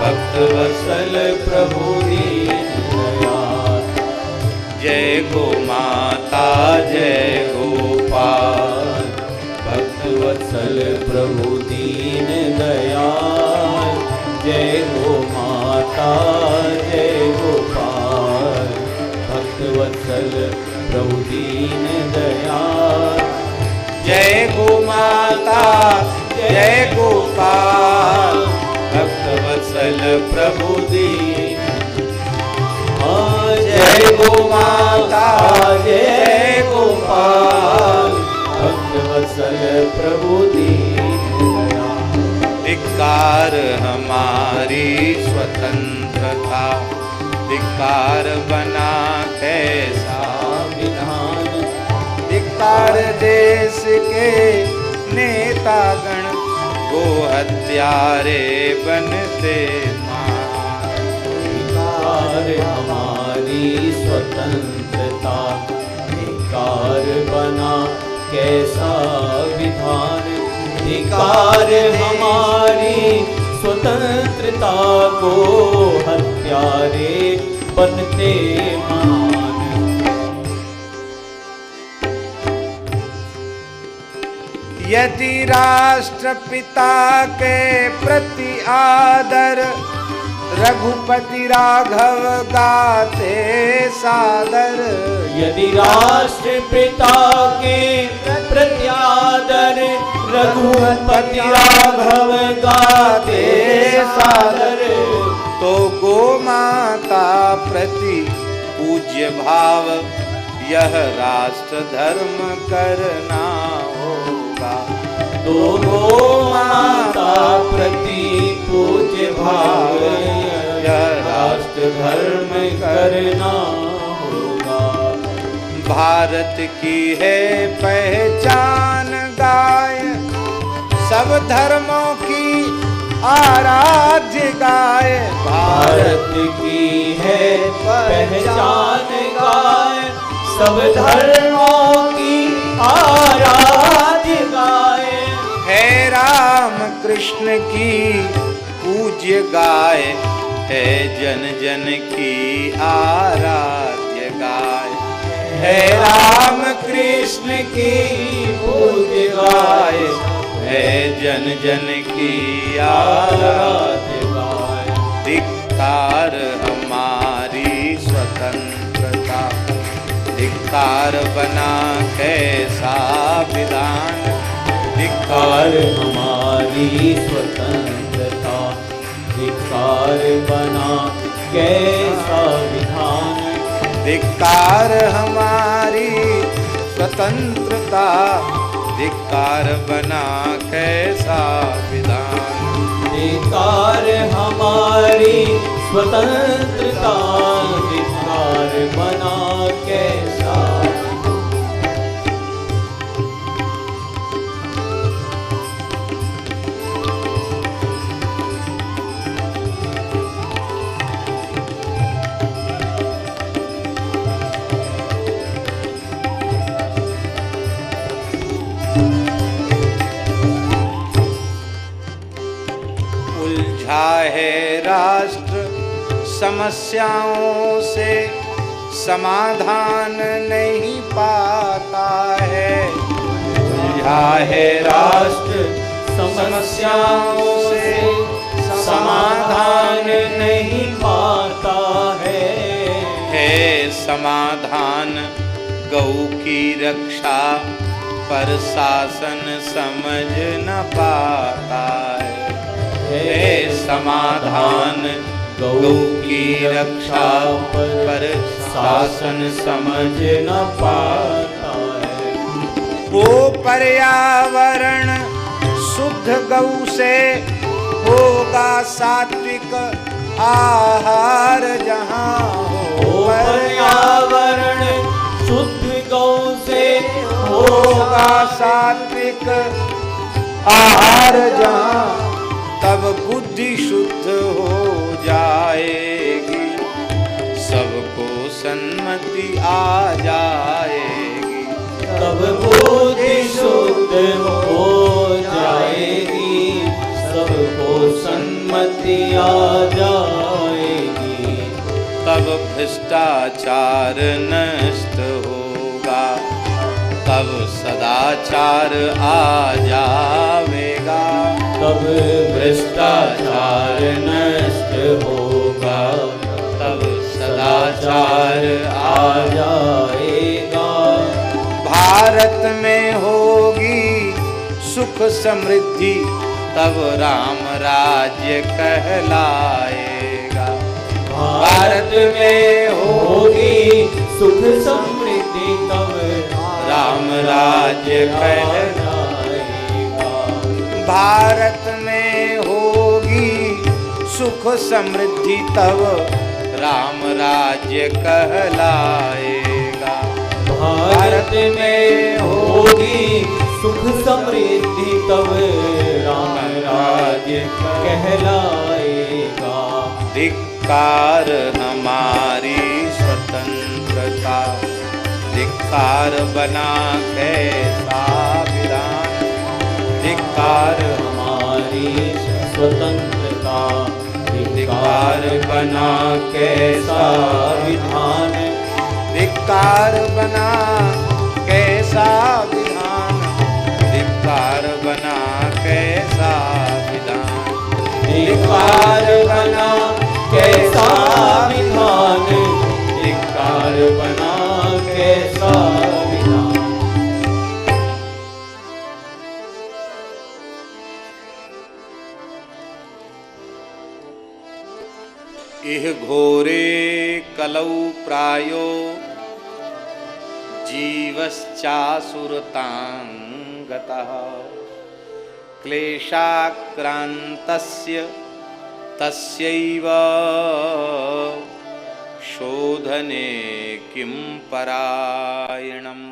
A: भक्त वत्सल प्रभु दीन दयाल।
B: जय गो माता जय गोपाल,
A: भक्त वत्सल प्रभु दीन दयाल। जय गो माता जय गोपाल, भक्त वत्सल प्रभु दीन दयाल।
B: जय गो माता जय गोपाल, भक्त वत्सल प्रभु दीन।
A: जय गो माता जय गोपाल, भक्त वत्सल प्रभु दीन दयाल।
B: धिक्कार हमारी स्वतंत्रता, धिक्कार बना कैसा
A: विधान।
B: धिक्कार देश के नेतागण, गो हत्यारे बनते महान।
A: धिक्कार हमारी स्वतंत्रता, धिक्कार बना कैसा विधान। धिक्कार हमारी स्वतंत्रता, को हत्यारे बनते महान।
B: यदि राष्ट्रपिता के प्रति आदर, रघुपति राघव गाते सादर।
A: यदि राष्ट्रपिता के प्रति आदर, रघुपति राघव गाते सादर।
B: तो गो माता प्रति पूज्य भाव, यह राष्ट्र धर्म करना होगा।
A: तो गो माता प्रति पूज्य भाव, यह राष्ट्र धर्म करना होगा।
B: भारत की है पहचान गाय, सब धर्मों की आराध्य गाय।
A: भारत की है पहचान गाय, सब धर्मों की आराध्य गाय।
B: है राम कृष्ण की पूज्य गाय, है जन जन की आराध्य गाय।
A: है राम कृष्ण की पूज्य गाय,
B: है जन जन की आराध्य
A: गाय।
B: धिक्कार हमारी स्वतंत्रता, धिक्कार बना कैसा विधान।
A: धिक्कार हमारी स्वतंत्रता, धिक्कार बना कैसा विधान।
B: धिक्कार हमारी स्वतंत्रता, धिक्कार बना कैसा विधान।
A: धिक्कार हमारी स्वतंत्रता, धिक्कार बना कैसा।
B: उलझा है राष्ट्र समस्याओं से, समाधान नहीं पाता है।
A: उलझा है राष्ट्र समस्याओं से, समाधान नहीं पाता है।
B: समाधान गौ की रक्षा पर शासन समझ न पाता है। हे समाधान गौ की रक्षा पर शासन समझ न पाता है। वो पर्यावरण शुद्ध गौ से होगा सात्विक आहार जहाँ हो।
A: पर्यावरण शुद्ध गौ से
B: होगा सात्विक आहार जहाँ, तब बुद्धि शुद्ध हो जाएगी, सबको सन्मति आ जाएगी।
A: तब बुद्धि शुद्ध हो जाएगी, सबको सन्मति आ जाएगी।
B: तब भ्रष्टाचार नष्ट होगा, तब सदाचार आ जावेगा।
A: तब भ्रष्टाचार नष्ट होगा, तब सदाचार आ जाएगा।
B: भारत में होगी सुख समृद्धि, तब राम राज्य कहलाएगा।
A: भारत में होगी सुख समृद्धि, तब
B: राम राज्य
A: कहलाएगा।
B: भारत में होगी सुख समृद्धि, तब राम राज्य कहलाएगा।
A: भारत में होगी सुख समृद्धि, तब राम राज्य कहलाएगा।
B: धिक्कार हमारी स्वतंत्रता, धिक्कार बना कैसा विधान।
A: धिक्कार हमारी स्वतंत्रता, धिक्कार बना कैसा विधान।
B: धिक्कार बना कैसा विधान, धिक्कार बना कैसा विधान।
A: धिक्कार बना कैसा विधान, धिक्कार बना कैसा विधान।
B: इह घोरे कलौ प्रायो जीवश्चासुरतांगतः, क्लेशाक्रान्तस्य तस्यैव शोधने किं परायणम्।